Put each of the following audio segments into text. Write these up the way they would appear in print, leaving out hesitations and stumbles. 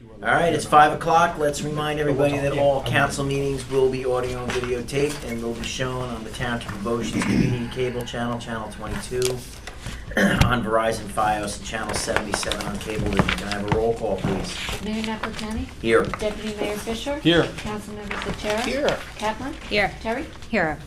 All right, it's 5 o'clock. Let's remind everybody that all council meetings will be audio and videotaped and will be shown on the Township of Ocean's Community Cable Channel, Channel 22, on Verizon Fios, and Channel 77 on Cablevision. Can I have a roll call, please? Mayor Napolitani? Here. Deputy Mayor Fisher? Here. Councilmember Sotero? Here. Kaplan? Here. Terry? Here.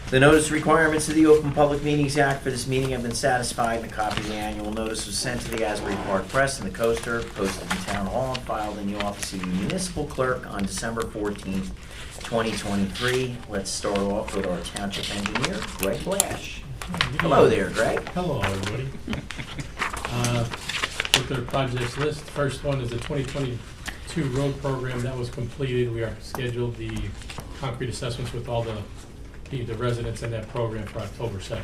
The notice requirements of the Open Public Meetings Act for this meeting have been satisfied, and a copy of the annual notice was sent to the Asbury Park Press and the Coaster, posted in Town Hall, and filed in the office of the municipal clerk on December 14th, 2023. Let's start off with our township engineer, Greg Blash. Hello there, Greg. Hello, everybody. Look at the projects list. First one is the 2022 road program that was completed. We are scheduled the concrete assessments with all the residents in that program for October 2nd.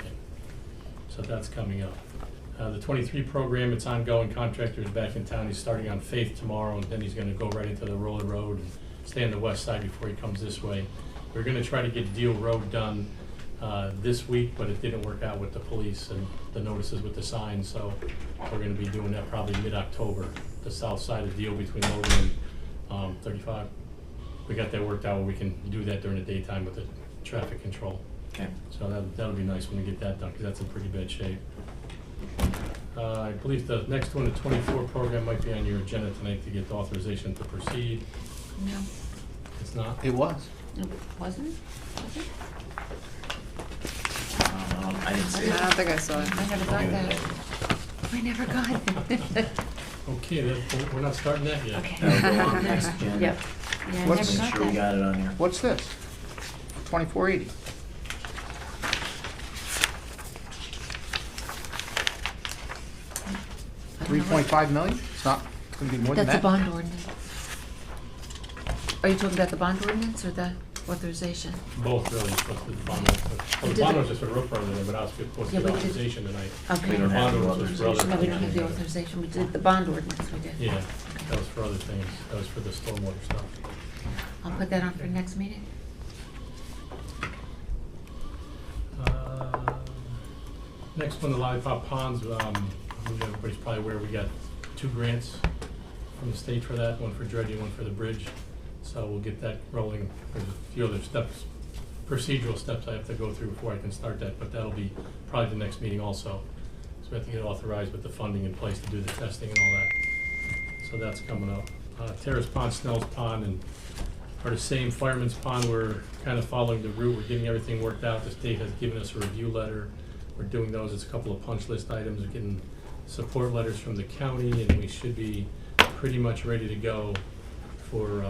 So that's coming up. The 23 program, it's ongoing. Contractor is back in town. He's starting on Faith tomorrow, and then he's going to go right into the Roller Road and stay on the west side before he comes this way. We're going to try to get Deal Road done this week, but it didn't work out with the police and the notices with the signs, so we're going to be doing that probably mid-October, the south side of Deal between Logan and 35. We got that worked out where we can do that during the daytime with the traffic control. Okay. So that'll be nice when we get that done, because that's in pretty bad shape. I believe the next one, the 24 program, might be on your agenda tonight to get the authorization to proceed. No. It's not? It was. No, wasn't? Was it? I didn't see I it. don't think I saw it. I never got that. I never got it. Okay, we're not starting that yet. Okay. That'll go on next agenda. Yep. Yeah, I What's- never Make got sure we that. got it on there. What's this? 2480. I don't know what- 3.5 million? It's not, it's gonna be more than That's that? a bond ordinance. Are you talking about the bond ordinance or the authorization? Both really, what's the bond, well, the bond was just for the road program, but I was supposed Yeah, to get we did- authorization tonight. Okay. We don't The have bond the ordinance was for other authorization. No, we don't have the things. authorization. We did the bond ordinance, we did. Yeah, that was for other things. That was for the stormwater stuff. I'll put that on for next meeting. Next one, the Lollipop Ponds. I believe everybody's probably aware we got 2 grants from the state for that, one for dredging, one for the bridge. So we'll get that rolling. There's a few other steps, procedural steps I have to go through before I can start that, but that'll be probably the next meeting also. So we have to get authorized with the funding in place to do the testing and all that. So that's coming up. Terrace Pond, Snell's Pond, and are the same. Fireman's Pond, we're kind of following the route. We're getting everything worked out. The state has given us a review letter. We're doing those. It's a couple of punch list items. We're getting support letters from the county, and we should be pretty much ready to go for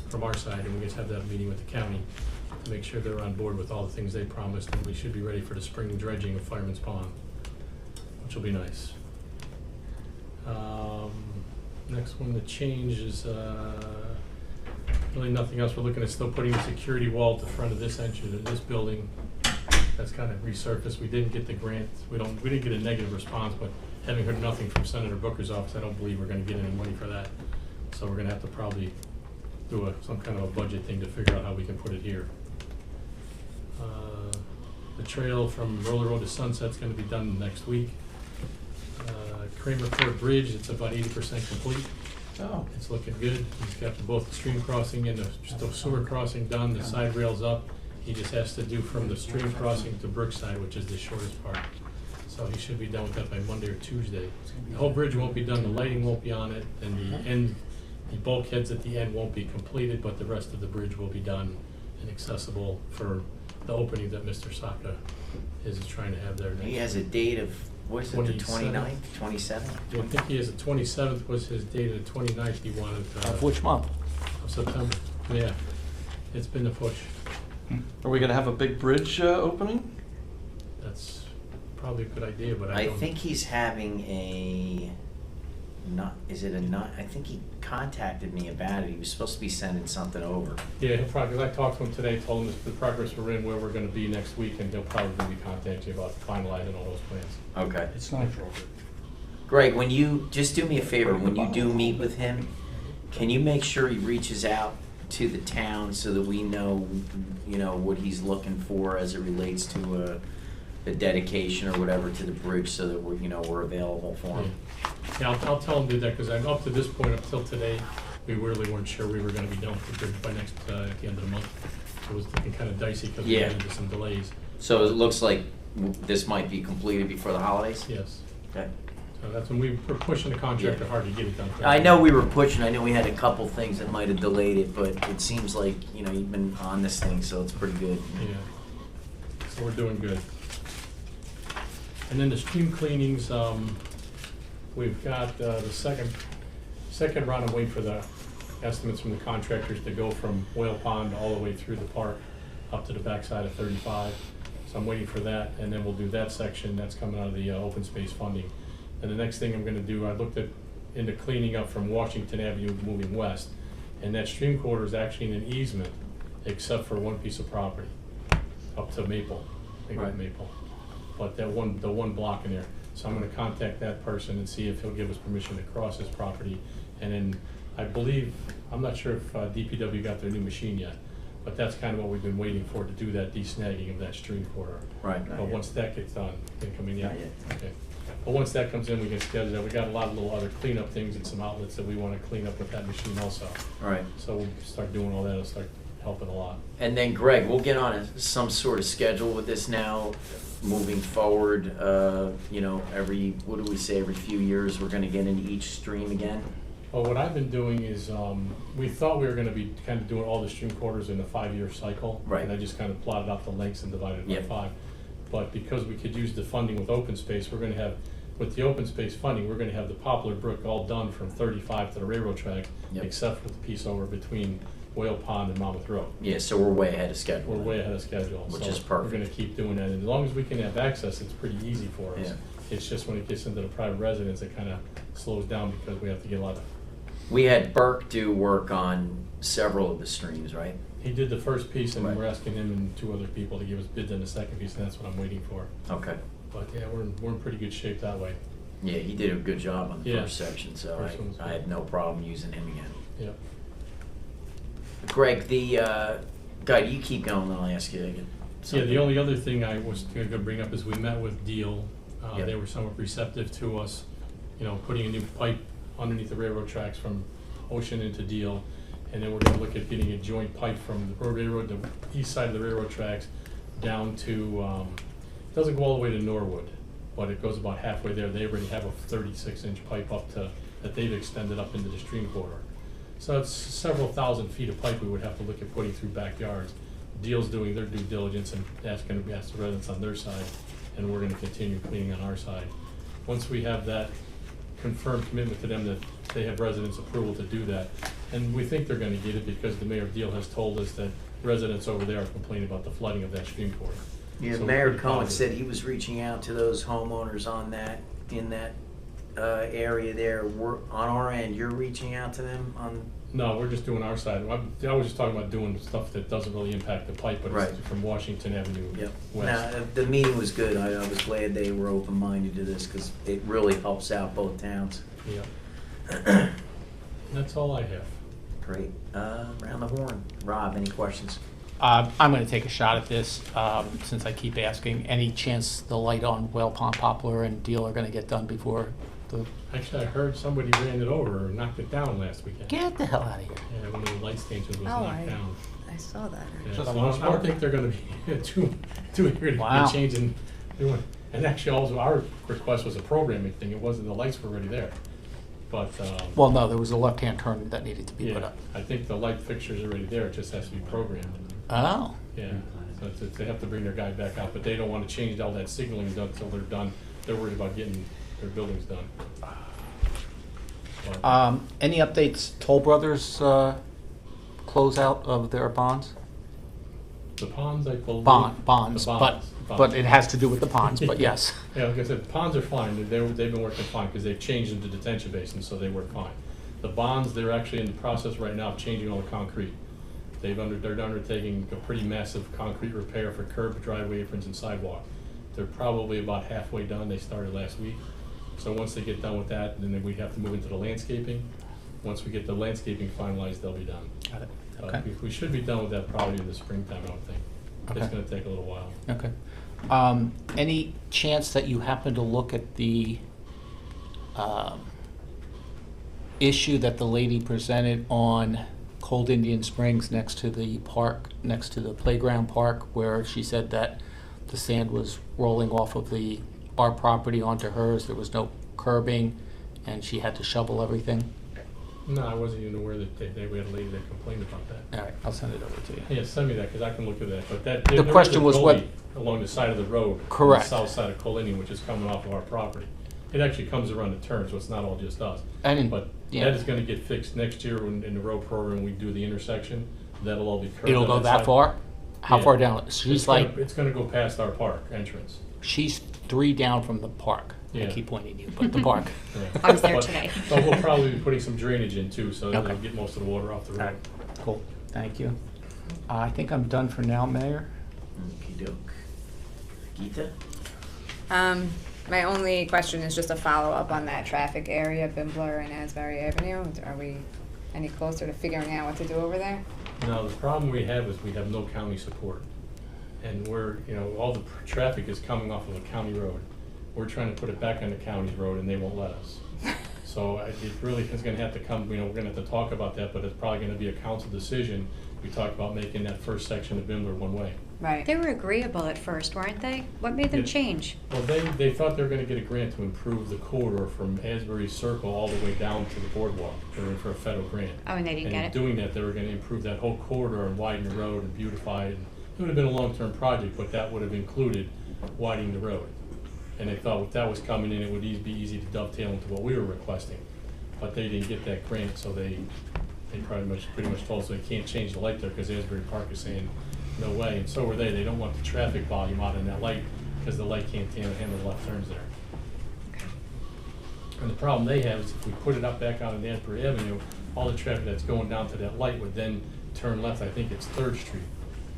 from our side. And we just have that meeting with the county to make sure they're on board with all the things they promised, and we should be ready for the spring dredging of Fireman's Pond, which will be nice. Next one to change is really nothing else. We're looking at still putting a security wall at the front of this entrance of this building. That's kind of resurfaced. We didn't get the grant. We didn't get a negative response, but having heard nothing from Senator Booker's office, I don't believe we're going to get any money for that. So we're going to have to probably do some kind of a budget thing to figure out how we can put it here. The trail from Roller Road to Sunset's going to be done next week. Kramer Court Bridge, it's about 80% complete. Oh. It's looking good. He's got both the stream crossing and the sewer crossing done, the side rails up. He just has to do from the stream crossing to Brookside, which is the shortest part. So he should be done with that by Monday or Tuesday. The whole bridge won't be done, the lighting won't be on it, and the bulkheads at the end won't be completed, but the rest of the bridge will be done and accessible for the opening that Mr. Saka is trying to have there next. He has a date of, what's it, the 27th? 29th, 27th? I think he has the 27th was his date, the 29th he wanted, Of which month? of September. Yeah, it's been a push. Are we gonna have a big bridge opening? That's probably a good idea, but I I don't. think he's having I think he contacted me about it. He was supposed to be sending something over. Yeah, he'll probably, 'cause I talked to him today, told him the progress we're in, where we're gonna be next week, and he'll probably be contacting you about finalizing all those plans. Okay. It's not appropriate. Greg, when you, just do me a favor, when you do meet with him, can you make sure he reaches out to the town so that we know, what he's looking for as it relates to a dedication or whatever to the bridge, so that we're available for him? Yeah. Yeah, I'll tell them to do that, because up to this point, up till today, we really weren't sure we were gonna be done with the bridge by next, at the end of the month. It was looking kind of dicey because we Yeah. ran into some delays. So it looks like this might be completed before the holidays? Yes. Okay. So that's when we were pushing the contractor Yeah. hard to get it done. I know we were pushing, I know we had a couple things that might have delayed it, but it seems like, you've been on this thing, so it's pretty good. Yeah. So we're doing good. And then the stream cleanings, we've got the second round. I'm waiting for the estimates from the contractors to go from Whale Pond all the way through the park up to the backside of 35. So I'm waiting for that, and then we'll do that section. That's coming out of the open space funding. And the next thing I'm gonna do, I looked into cleaning up from Washington Avenue moving west, and that stream corridor is actually in an easement, except for one piece of property, up to Maple, I think it's Right. Maple. But the one block in there. So I'm gonna contact that person and see if he'll give us permission to cross his property. And then I believe, I'm not sure if DPW got their new machine yet, but that's kind of what we've been waiting for, to do that de-snagging of that stream corridor. Right. But once that gets done, can come in yet? Not yet. Okay. But once that comes in, we can schedule that. We got a lot of little other cleanup things and some outlets that we want to clean up with that machine also. All right. So we'll start doing all that, it'll start helping a lot. And then Greg, we'll get on some sort of schedule with this now, moving forward, every few years, we're gonna get into each stream again? Well, what I've been doing is, we thought we were gonna be kind of doing all the stream quarters in a 5-year cycle. Right. And I just kind of plotted out the lengths and divided it by Yep. 5. But because we could use the funding with open space, we're gonna have, with the open space funding, we're gonna have the Poplar Brook all done from 35 to the railroad track, Yep. except for the piece over between Whale Pond and Monmouth Road. Yeah, so we're way ahead of schedule. We're way ahead of schedule. Which so is perfect. We're gonna keep doing that, and as long as we can have access, it's pretty easy for us. Yeah. It's just when it gets into the private residence, it kinda slows down because we have to get a lot of, We had Burke do work on several of the streams, right? he did the first piece, and Right. we're asking him and 2 other people to give us bids on the second piece, and that's what I'm waiting for. Okay. But yeah, we're in pretty good shape that way. Yeah, he did a good job on the Yeah. first section, so First one was I good. had no problem using him again. Yeah. Greg, Guy, you keep going, then I'll ask you again. Yeah, the only other thing I was gonna bring up is we met with Deal. Yep. They were somewhat receptive to us, putting a new pipe underneath the railroad tracks from Ocean into Deal. And then we're gonna look at getting a joint pipe from the railroad, the east side of the railroad tracks, down to, it doesn't go all the way to Norwood, but it goes about halfway there. They already have a 36-inch pipe that they've extended up into the stream corridor. So it's several thousand feet of pipe we would have to look at putting through backyards. Deal's doing their due diligence and ask the residents on their side, and we're gonna continue cleaning on our side. Once we have that confirmed commitment to them that they have residents' approval to do that, and we think they're gonna get it because the mayor of Deal has told us that residents over there are complaining about the flooding of that stream corridor. Yeah, So we're Mayor pretty Cohen positive. said he was reaching out to those homeowners in that area there. We're, on our end, you're reaching out to them on? No, we're just doing our side. I was just talking about doing stuff that doesn't really impact the pipe, but Right. it's from Washington Avenue Yep. west. Now, the meeting was good. I was glad they were open-minded to this because it really helps out both towns. Yeah. That's all I have. Great. Round the horn. Rob, any questions? I'm going to take a shot at this, since I keep asking. Any chance the light on Whale Pond, Poplar, and Deal are going to get done before the... Actually, I heard somebody ran it over or knocked it down last weekend. Get the hell out of here. Yeah, one of the light stations was Oh, knocked down. I saw that. Yeah, So so the I most don't part- think they're gonna be too eager to Wow. be changing, doing, and actually, also, our request was a programming thing, it wasn't, the lights were already there. But, Well, no, there was a left-hand turn that needed to be put yeah, up. I think the light fixture's already there, it just has to be programmed. Oh. Yeah, so they have to bring their guy back out, but they don't wanna change all that signaling done until they're done, they're worried about getting their buildings done. But- Any updates, Toll Brothers closeout of their bonds? The ponds, I believe. Bonds, The but bonds. it has to do with the ponds, but yes. Yeah, like I said, ponds are fine, they've been working fine, because they've changed into detention basins, so they work fine. The bonds, they're actually in the process right now of changing all the concrete. They're undertaking a pretty massive concrete repair for curb, driveway aprons, and sidewalk. They're probably about halfway done, they started last week. So once they get done with that, then we have to move into the landscaping. Once we get the landscaping finalized, they'll be done. Got it. But Okay. we should be done with that probably in the springtime, I would think. It's Okay. gonna take a little while. Okay. Any chance that you happen to look at the issue that the lady presented on Cold Indian Springs next to the park, next to the playground park, where she said that the sand was rolling off of our property onto hers. There was no curbing, and she had to shovel everything. No, I wasn't even aware that we had a lady that complained about that. All right, I'll send it over to you. Yeah, send me that, because I can look at that, but that. The question was what- Along the side of the road. Correct. On the south side of Colini, which is coming off of our property. It actually comes around the turn, so it's not all just us. I didn't, But yeah. that is gonna get fixed next year when, in the road program, we do the intersection. That'll all be curbed. It'll on go that side. far? How Yeah. far down? It's She's gonna- like, It's gonna go past our park entrance. she's 3 down from the park. I Yeah. keep pointing you, but the park. Yeah. I was there But- today. But we'll probably be putting some drainage in too, so that Okay. we'll get most of the water off the road. Cool, thank you. I think I'm done for now, Mayor. Okey-doke. Geeta? My only question is just a follow-up on that traffic area, Bimbler and Asbury Avenue. Are we any closer to figuring out what to do over there? Now, the problem we have is we have no county support. And all the traffic is coming off of a county road. We're trying to put it back on the county's road and they won't let us. So it really is gonna have to come, we're gonna have to talk about that, but it's probably gonna be a council decision. We talked about making that first section of Bimbler one way. Right. They were agreeable at first, weren't they? What made them Yeah. change? Well, they thought they were gonna get a grant to improve the corridor from Asbury Circle all the way down to the boardwalk. They were in for a federal grant. Oh, and they didn't And get in it? doing that, they were gonna improve that whole corridor and widen the road and beautify it. It would have been a long-term project, but that would have included widening the road. And they thought if that was coming in, it would be easy to dovetail into what we were requesting. But they didn't get that grant, so they pretty much told us they can't change the light there because Asbury Park is saying, no way. And so were they. They don't want the traffic volume out in that light because the light can't handle the left turns there. And the problem they have is if we put it up back out on Asbury Avenue, all the traffic that's going down to that light would then turn left. I think it's 3rd Street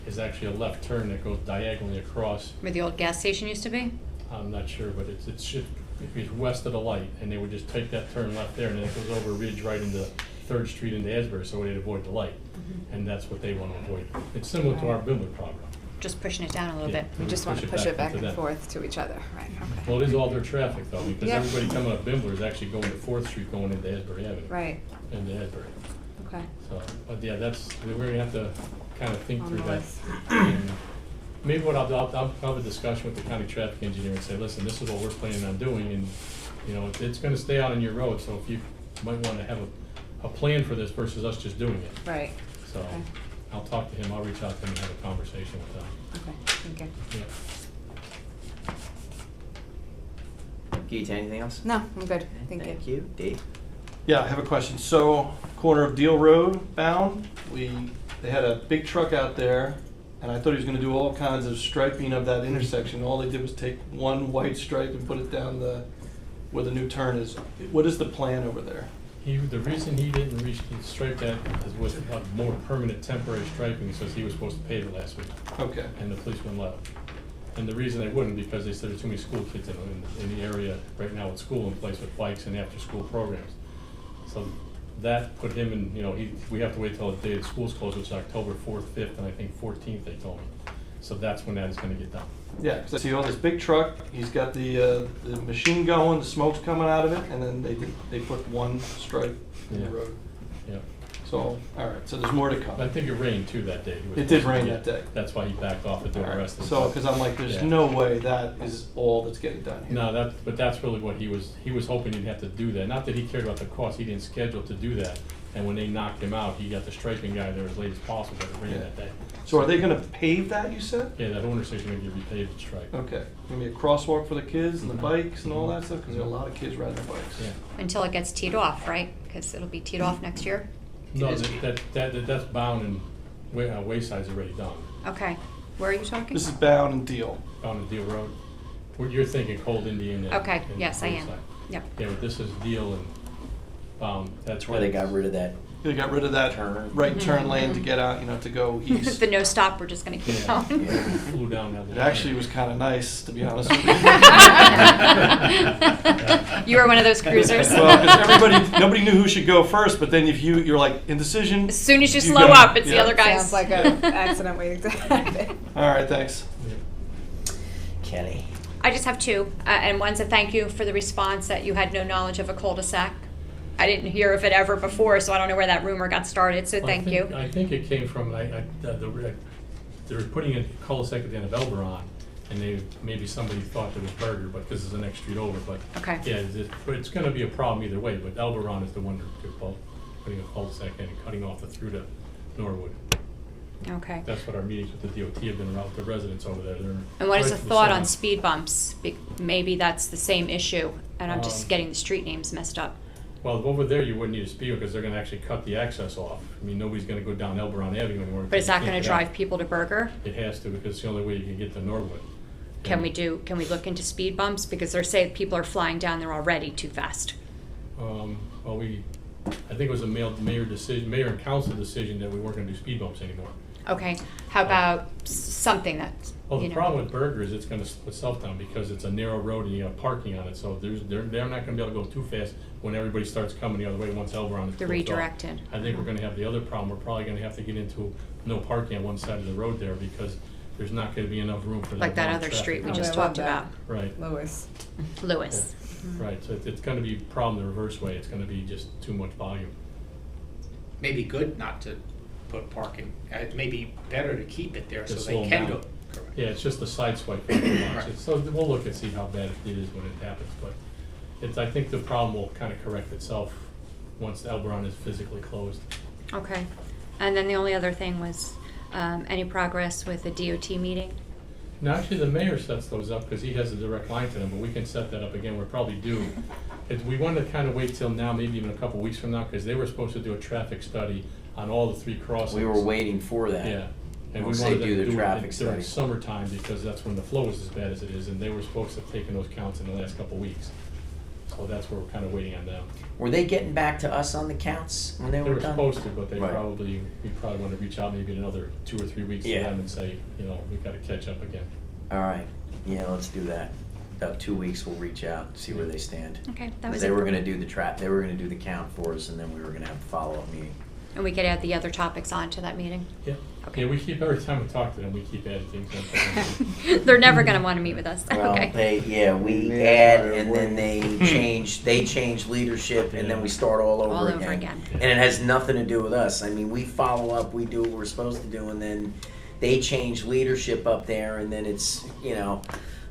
is actually a left turn that goes diagonally across. Where the old gas station used to be? I'm not sure, but it's west of the light, and they would just take that turn left there, and then it goes over a ridge right into 3rd Street into Asbury, so they'd avoid the light. And that's what they want to avoid. It's similar to our Bimler problem. Just pushing it down a little Yeah. bit. We just want to push it back into and that. forth to each other, right, okay. Well, it is all their traffic though, because Yeah. everybody coming up Bimler is actually going to 4th Street, going into Asbury Avenue. Right, Into Asbury. okay. So, but yeah, we're gonna have to kind of think On through the that. list. And maybe what I'll do, I'll have a discussion with the county traffic engineer and say, listen, this is what we're planning on doing, and, it's gonna stay out on your road, so if you might wanna have a plan for this versus us just doing it. Right, So, Okay. I'll talk to him, I'll reach out to him and have a conversation with them. okay, thank you. Yeah. Geeta, anything else? No, I'm good, thank you. Thank you. Dave? Yeah, I have a question. So, corner of Deal Road bound, they had a big truck out there, and I thought he was gonna do all kinds of striping of that intersection. All they did was take one white stripe and put it down where the new turn is. What is the plan over there? The reason he didn't stripe that was more permanent temporary striping, he says he was supposed to pave it last week, Okay. and the police wouldn't let him. And the reason they wouldn't, because they said there's too many school kids in the area right now with school in place with bikes and after-school programs. So that put him in, we have to wait till the day the school's closed, which is October 4th, 5th, and I think 14th, they told me. So that's when that is gonna get done. Yeah, because I see all this big truck, he's got the machine going, the smoke's coming out of it, and then they put one stripe in the Yeah. road. Yeah. So, all right, so there's more to I come. think it rained too that day. He was It did supposed to rain be- that day. That's why he backed off of doing the rest of the So, stuff. because I'm like, there's Yeah. no way that is all that's getting done here. No, but that's really what he was hoping he'd have to do that. Not that he cared about the cost, he didn't schedule to do that. And when they knocked him out, he got the striping guy there as late as possible, but it rained Yeah. that day. So are they gonna pave that, you said? Yeah, that intersection gonna get repaved and striped. Okay, gonna be a crosswalk for the kids and the Mhm. bikes and all that stuff, because there are a lot of kids riding their bikes. Yeah. Until it gets teed off, right? Because it'll be teed off next year? No, that's bound and Wayside's already done. Okay. Where are you talking? This is Bound and Deal. Bound and Deal Road. You're thinking Cold Indian and. Okay, and yes, I am. Wayside. Yep. Yeah, but this is Deal and Bound. That's where they got rid of that. They got rid of that Turn. right turn lane to get out, to go east. The no stop, we're just gonna keep Yeah. going. Yeah. Flew down that. It actually was kind of nice, to be honest with you. You were one of those cruisers? Well, 'cause nobody knew who should go first, but then if you're like indecision. As soon as you you slow go. up, it's the Yeah. other guys. Sounds like an accident waiting to happen. All right, thanks. Kenny? I just have two, and one's a thank you for the response that you had no knowledge of a cul-de-sac I didn't hear of it ever before, so I don't know where that rumor got started, so Well, thank you. I think it came from, they were putting a cul-de-sac at the end of Elberon, and maybe somebody thought it was Berger, but this is the next street over, but. Okay. Yeah, but it's gonna be a problem either way, but Elberon is the one they're putting a cul-de-sac in and cutting off through to Norwood. Okay. That's what our meetings with the DOT have been about, the residents over there. And what is the rightfully thought so. on speed bumps? Maybe that's the same issue, and I'm just Um, getting the street names messed up. Well, over there, you wouldn't need a speed because they're gonna actually cut the access off. I mean, nobody's gonna go down Elberon Avenue anymore. But is that because you gonna can't get out. drive people to Berger? It has to, because it's the only way you can get to Norwood. Can And, we look into speed bumps? Because they're saying people are flying down there already too fast. Well, I think it was a mayor and council decision that we weren't gonna do speed bumps anymore. Okay, how about something that's, Well, you the know, problem with Berger is it's gonna slow itself down because it's a narrow road and you have parking on it, so they're not gonna be able to go too fast when everybody starts coming the other way once Elberon is the closed off. redirected? I think we're gonna have the other problem, we're probably gonna have to get into no parking on one side of the road there because there's not gonna be enough room for that. Like that amount other of traffic. street we Oh, just I love talked that. about, Right, Lewis. Lewis. right, so it's gonna be a problem the reverse way, it's gonna be just too much volume. Maybe good not to put parking. It may be better to keep it there so Just they slow 'em can down. go. Correct. Yeah, it's just a side swipe. So we'll look and see how bad it is when it happens, but I think the problem will kind of correct itself once Elberon is physically closed. Okay, and then the only other thing was, any progress with the DOT meeting? Now, actually, the mayor sets those up because he has a direct line to them, but we can set that up again, we're probably due. We wanted to kind of wait till now, maybe even a couple weeks from now, because they were supposed to do a traffic study on all the 3 crossings. We were waiting for that. Yeah. And we Once wanted they them do to the do traffic it study. during summertime because that's when the flow is as bad as it is, and they were supposed to have taken those counts in the last couple weeks. So that's where we're kind of waiting on them. Were they getting back to us on the counts when they They were were done? supposed to, but we Right. probably want to reach out maybe in another 2 or 3 weeks to Yeah. them and say, we've got to catch up again. All right, yeah, let's do that. About 2 weeks, we'll reach out, see where they stand. Okay, that 'Cause was they it. were for- gonna do they were gonna do the count for us, and then we were gonna have a follow-up meeting. And we could add the other topics on to that meeting? Yeah. Okay. Yeah, we keep, every time we talk to them, we keep adding things in. They're never gonna wanna meet with us, Well, okay. we add, and then they change leadership, and then we start all All over over again. again. And it has nothing to do with us. I mean, we follow up, we do what we're supposed to do, and then they change leadership up there, and then it's,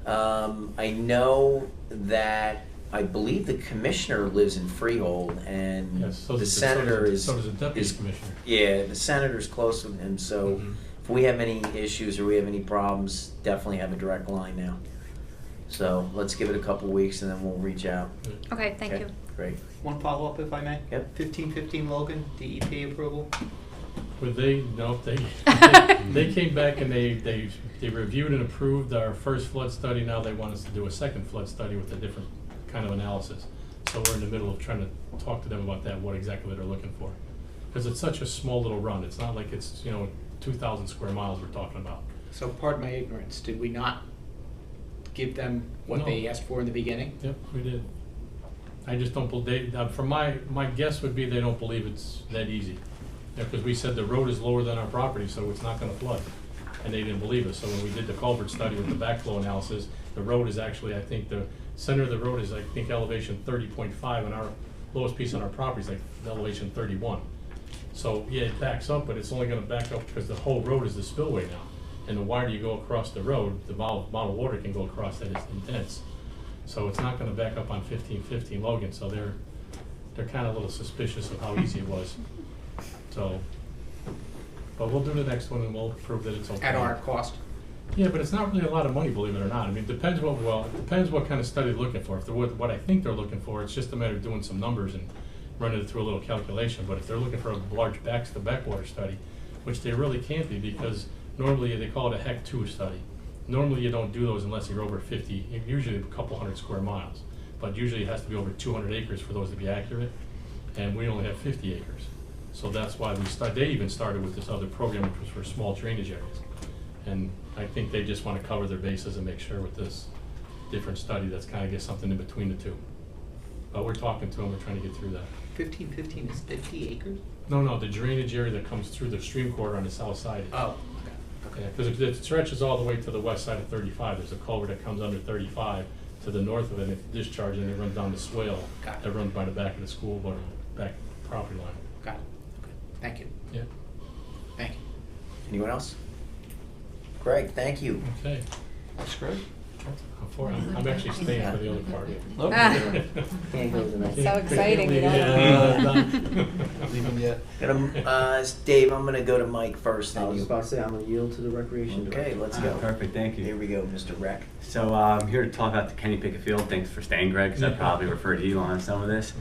I know that, I believe the commissioner lives in Freehold, and Yes, so the does senator so does the deputy is- commissioner. yeah, the senator's close with him, so Mhm. if we have any issues or we have any problems, definitely have a direct line now. So let's give it a couple weeks and then we'll reach out. Okay, thank Okay, you. Great. One follow-up if I may? Yep. 1515 Logan, DEP approval? But they came back and they reviewed and approved our first flood study. Now they want us to do a second flood study with a different kind of analysis. So we're in the middle of trying to talk to them about that, what exactly they're looking for. Because it's such a small little run. It's not like it's, 2,000 square miles we're talking about. So pardon my ignorance, did we not give them what No. they asked for in the beginning? Yep, we did. I just don't believe, from my guess would be they don't believe it's that easy. Because we said the road is lower than our property, so it's not gonna flood. And they didn't believe us. So when we did the culvert study with the backflow analysis, the road is actually, I think the center of the road is, elevation 30.5, and our lowest piece on our property is elevation 31. So, yeah, it backs up, but it's only gonna back up because the whole road is the spillway now. And the wider you go across the road, the amount of water can go across that is intense. So it's not gonna back up on 1515 Logan, so they're kind of a little suspicious of how easy it was. So, but we'll do the next one and we'll prove that it's okay. At our cost? Yeah, but it's not really a lot of money, believe it or not. I mean, it depends what kind of study they're looking for. If they're what I think they're looking for, it's just a matter of doing some numbers and running it through a little calculation. But if they're looking for a large backwater study, which they really can't be because normally they call it a HEC 2 study. Normally you don't do those unless you're over 50, usually a couple hundred square miles. But usually it has to be over 200 acres for those to be accurate. And we only have 50 acres. So that's why they even started with this other program, which was for small drainage areas. And I think they just want to cover their bases and make sure with this different study that's kind of get something in between the two. But we're talking to them, we're trying to get through that. 1515 is 50 acres? No, the drainage area that comes through the stream corridor on the south side. Oh, okay. Because it stretches all the way to the west side of 35. There's a culvert that comes under 35 to the north of it, and it discharges and it runs down the swale. Got it. That runs by the back of the school, or back property line. Got it. Okay. Thank you. Yeah. Thank you. Anyone else? Greg, thank you. Okay. That's great. I'm actually staying for the other part. Okay. Can't go tonight. So exciting, you know? Leave them yet. Dave, I'm gonna go to Mike first, I then was you. about to say, I'm gonna yield to the recreation director. Okay, let's go. Perfect, thank Here you. we go, Mr. Rec. So I'm here to talk about the Kenny Pickett Field. Thanks for staying, Greg, because I probably referred to you on some of this.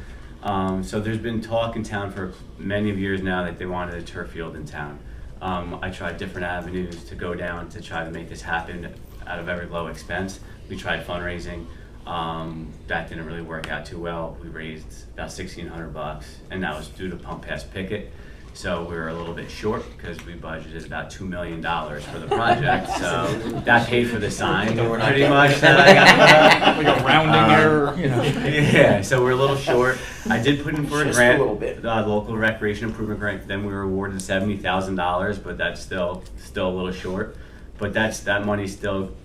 So there's been talk in town for many of years now that they wanted a turf field in town. I tried different avenues to go down to try to make this happen at a very low expense. We tried fundraising. That didn't really work out too well. We raised about $1,600, and that was due to pump past Pickett. So we were a little bit short because we budgeted about $2 million for the project. So that paid for the sign pretty much. That I got put up. Like a rounding error, you know. Yeah, so we're a little short. I did put in for a Just grant, a little bit. the local recreation improvement grant. Then we were awarded $70,000, but that's still a little short. But that money still,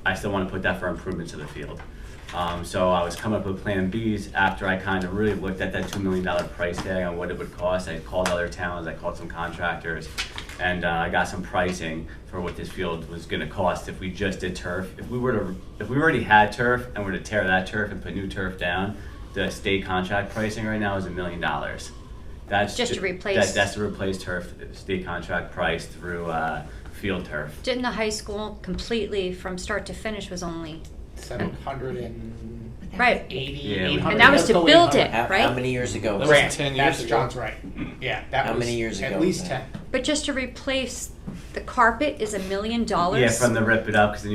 I still want to put that for improvements of the field. So I was coming up with Plan Bs after I kind of really looked at that $2 million price tag on what it would cost. I called other towns, I called some contractors, and I got some pricing for what this field was going to cost if we just did turf. If we already had turf and were to tear that turf and put new turf down, the state contract pricing right now is $1 million. That's Just to replace- That's to replace turf, state contract price through field turf. Didn't the high school completely from start to finish was only, 780, right, Yeah, 800. and that was to Let's go build 800. it, How right? many years ago? That was Grant, 10 years that's ago. John's right. Yeah, that How was many years ago at was least that? 10. But just to replace the carpet is $1 million? Yeah, from the rip it up, because then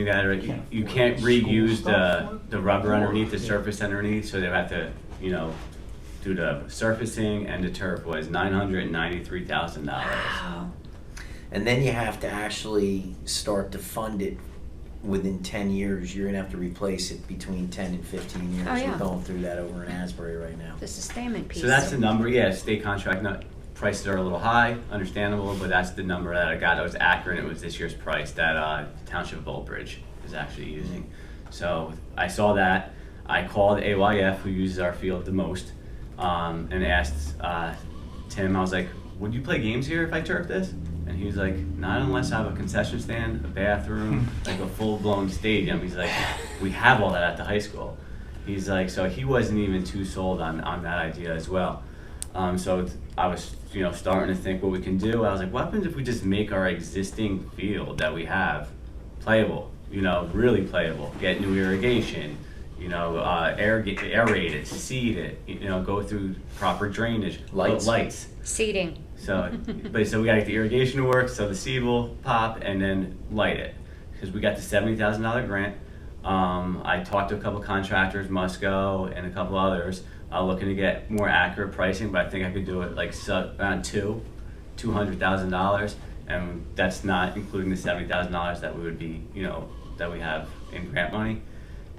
you can't reuse the rubber underneath, the surface underneath, so they have to, do the surfacing, and the turf was $993,000. Wow. And then you have to actually start to fund it within 10 years. You're gonna have to replace it between 10 and 15 years. Oh, yeah. We're going through that over in Asbury right now. The sustainment piece. So that's the number, yeah, state contract prices are a little high, understandable, but that's the number that I got that was accurate. It was this year's price that Township of Old Bridge is actually using. So I saw that. I called AYF, who uses our field the most, and asked Tim, I was like, would you play games here if I turf this? And he was like, not unless I have a concession stand, a bathroom, like a full-blown stadium. He's like, we have all that at the high school. He's like, so he wasn't even too sold on that idea as well. So I was, starting to think what we can do. I was like, what happens if we just make our existing field that we have playable, really playable, get new irrigation, aerate it, seed it, go through proper drainage, lights. Seating. So we gotta get the irrigation to work, so the seed will pop, and then light it. Because we got the $70,000 grant. I talked to a couple contractors, Musco and a couple others, looking to get more accurate pricing, but I think I could do it like around $200,000, and that's not including the $70,000 that we would be, that we have in grant money.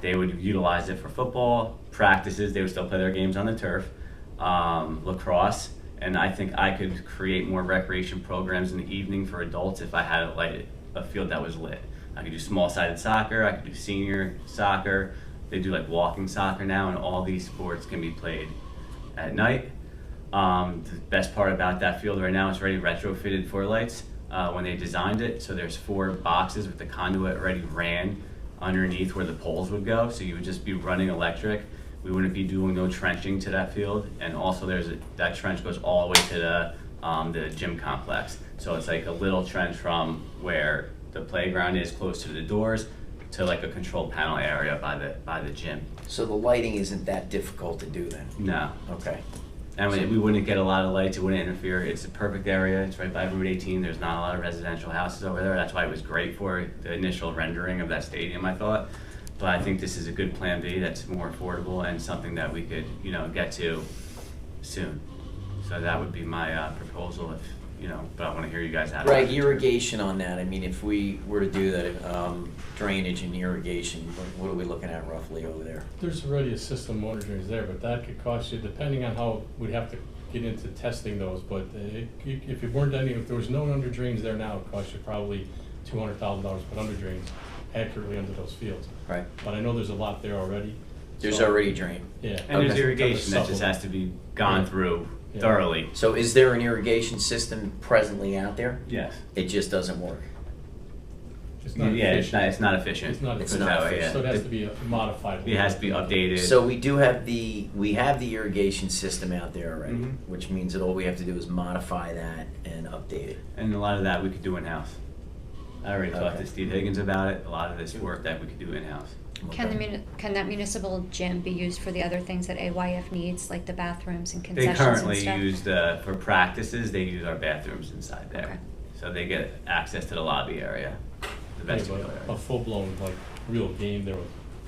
They would utilize it for football practices. They would still play their games on the turf, lacrosse. And I think I could create more recreation programs in the evening for adults if I had a field that was lit. I could do small-sided soccer, I could do senior soccer. They do like walking soccer now, and all these sports can be played at night. The best part about that field right now is already retrofitted for lights when they designed it. So there's 4 boxes with the conduit already ran underneath where the poles would go. So you would just be running electric. We wouldn't be doing no trenching to that field, and also that trench goes all the way to the gym complex. So it's like a little trench from where the playground is close to the doors to like a control panel area by the gym. So the lighting isn't that difficult to do then? No, Okay. and we wouldn't get a lot of lights. It wouldn't interfere. It's a perfect area. It's right by Route 18. There's not a lot of residential houses over there. That's why it was great for the initial rendering of that stadium, I thought. But I think this is a good plan B that's more affordable and something that we could, get to soon. So that would be my proposal if, but I want to hear you guys out. Greg, irrigation on that, I mean, if we were to do that, drainage and irrigation, what are we looking at roughly over there? There's already a system of water drains there, but that could cost you, depending on how, we'd have to get into testing those, but if there was no under drains there now, it'd cost you probably $200,000 to put under drains. accurately under those fields. Right. But I know there's a lot there already. There's so- already drain. Yeah. And there's Okay. irrigation that just has to be gone Yeah. through Yeah. thoroughly. So is there an irrigation system presently out there? Yes. It just doesn't work. It's not Yeah, efficient. it's not efficient. It's not It's efficient. not that way, efficient. So it has yeah. to be modified. It has to be updated. So we do have we have the irrigation system out there already, Mhm. which means that all we have to do is modify that and update it. And a lot of that we could do in-house. I already talked Okay. to Steve Higgins about it. A lot of this work that we could do in-house. Okay. Can that municipal gym be used for the other things that AYF needs, like the bathrooms and They concessions and currently stuff? use for practices, they use our bathrooms inside there. Okay. So they get access to the lobby area, the Yeah, vestibule but a area. full-blown, like, real game, there were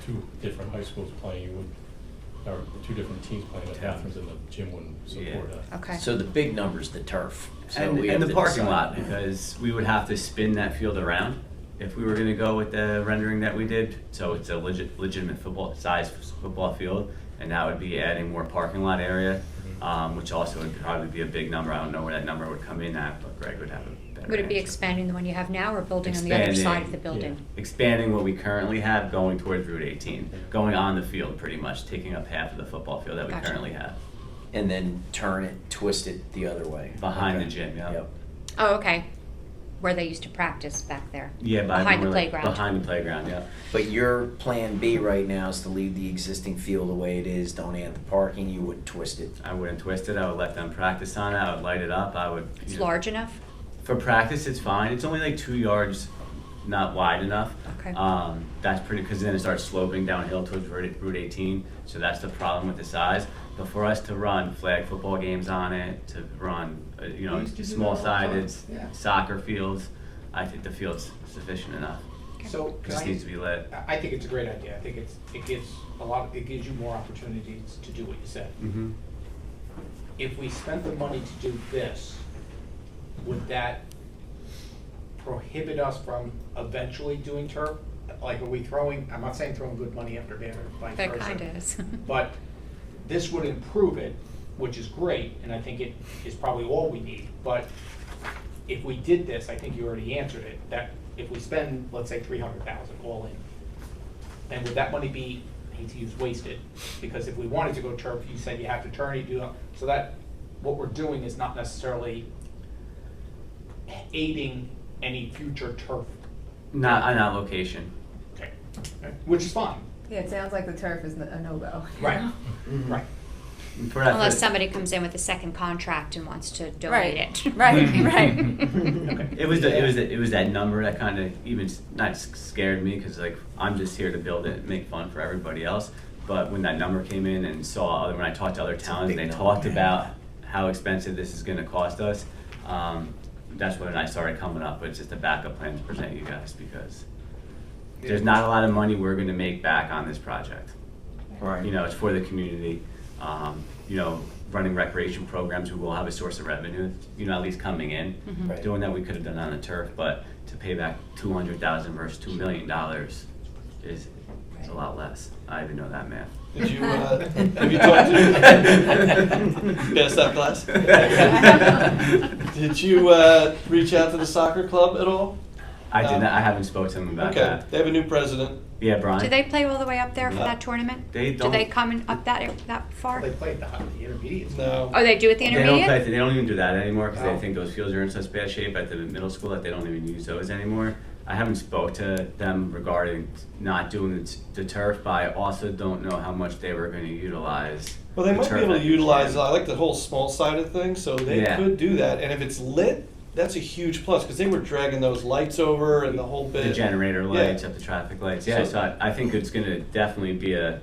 2 different high schools playing, you would, or 2 different teams playing, the bathrooms and the gym wouldn't support that. Okay. So the big number's the turf. So we And have the to parking decide. lot, because we would have to spin that field around if we were gonna go with the rendering that we did. So it's a legitimate size football field, and that would be adding more parking lot area, which also would probably be a big number. I don't know where that number would come in at, but Greg would have a better Would it be answer. expanding the one you have now or building on the other side of the Expanding, building? Expanding what we currently have, going towards Route 18, going on the field pretty much, taking up half of the football field that we Gotcha. currently have. And then turn it, twist it the other way. Behind Okay. the gym, yeah. Yep. Oh, okay. Where they used to practice back there? Yeah, Behind the playground? Behind the playground, yeah. But your plan B right now is to leave the existing field the way it is, don't add the parking, you wouldn't twist it. I wouldn't twist it, I would let them practice on it, I would light it up, I would. It's you know, large enough? For practice, it's fine, it's only like 2 yards, not wide enough. Okay. That's pretty, because then it starts sloping downhill towards Route 18, so that's the problem with the size. But for us to run flag football games on it, to run, We used to do small that all the time. sided Yeah. soccer fields, I think the field's sufficient enough. So, It can just needs to be lit. I think it's a great idea. I think it gives you more opportunities to do what you said. Mm-hmm. If we spent the money to do this, would that prohibit us from eventually doing turf? Like, are we throwing, I'm not saying throwing good money after bad or vice That versa. kind of is. But this would improve it, which is great, and I think it is probably all we need. But if we did this, I think you already answered it, that if we spend, let's say, 300,000 all in, then would that money be, I hate to use wasted? Because if we wanted to go turf, you said you have to turn it, so that, what we're doing is not necessarily aiding any future turf. Not on that location. Okay. Which is fine. Yeah, it sounds like the turf is a no-go. Right, Mm-hmm. right. For that- Unless somebody comes in with a second contract and wants to donate it. Right, right. Okay. It was that number that kind of even not scared me, because like I'm just here to build it and make fun for everybody else. But when that number came in and when I talked to other towns and they big talked number. about how expensive this is going to cost us, that's when I started coming up with just a backup plan to present you guys, because there's not a lot of money we're going to make back on this project. Right. You know, it's for the community. You know, running recreation programs, we will have a source of revenue, you know, at least coming in. Mhm. Right. Doing that we could have done on the turf, but to pay back $200,000 versus $2 million is a lot less. I even know that math. Did you, have you talked to, pass that class? Did you, reach out to the soccer club at all? I did not. I haven't spoken to them about Okay, that. they have a new president. Yeah, Brian. Do they play all the way up there for No. that tournament? They Do don't. they come in up that far? They played the intermediates. No. Oh, they do at the They don't intermediate? play. They don't even do that anymore because Oh. they think those fields are in such bad shape at the middle school that they don't even use those anymore. I haven't spoke to them regarding not doing the turf, but I also don't know how much they were going to utilize. Well, they the might be turf able to at the utilize, gym. I like the whole small sided thing, so they Yeah. could do that. And if it's lit, that's a huge plus, because they were dragging those lights over and the whole bit. The generator lights, Yeah. up the traffic lights. Yeah, So- so I think it's going to definitely be a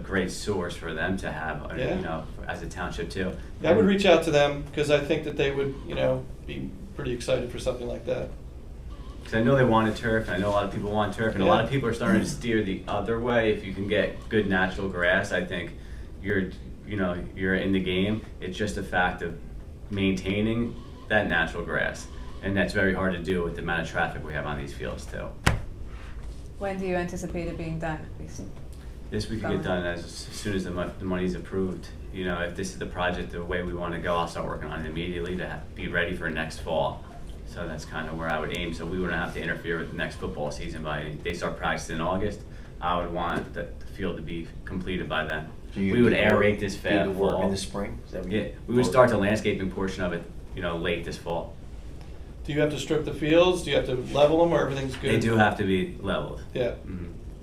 great source for them to have, Yeah. you know, as a township too. I would reach out to them, because I think that they would, be pretty excited for something like that. Because I know they wanted turf, and I know a lot of people want turf, and a lot of people are starting to steer the other way. If you can get good natural grass, I think you're in the game. It's just a fact of maintaining that natural grass, and that's very hard to do with the amount of traffic we have on these fields too. When do you anticipate it being done? This we can get done as soon as the money's approved. You know, if this is the project the way we want to go, I'll start working on it immediately to be ready for next fall. So that's kind of where I would aim, so we wouldn't have to interfere with the next football season they start practicing in August. I would want the field to be completed by then. So you We would do work- aerate this do the work fall. in the spring? Is that what you- Yeah, we would start the landscaping portion of it, late this fall. Do you have to strip the fields? Do you have to level them, or everything's good? They do have to be leveled. Yeah.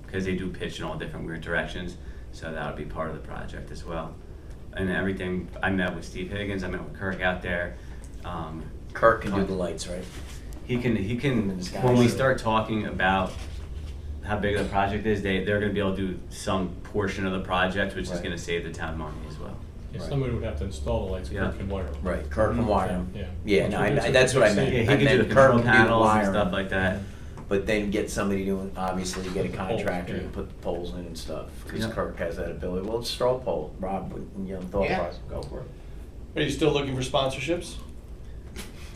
Because they do pitch in all different weird directions, so that would be part of the project as well. And everything, I met with Steve Higgins, I met with Kirk out there. Kirk can do the lights, right? He can, This guy when we should- start talking about how big the project is, they're gonna be able to do some portion of the project, which is Right. gonna save the town money as well. Yeah, Right. somebody would have to install the lights, Yeah. Kirk can wire them. Right, Kirk can wire them. Yeah. Yeah, Once no, we do it, that's what I so meant. Yeah, he I can do meant the Kirk control can do the panels and wiring. stuff like that. But then get somebody to, obviously, get a Put the poles, contractor to yeah. put the poles in and stuff, because Yeah. Kirk has that ability. Well, it's straw pole, Rob, thought Yeah, process. go for it. Are you still looking for sponsorships?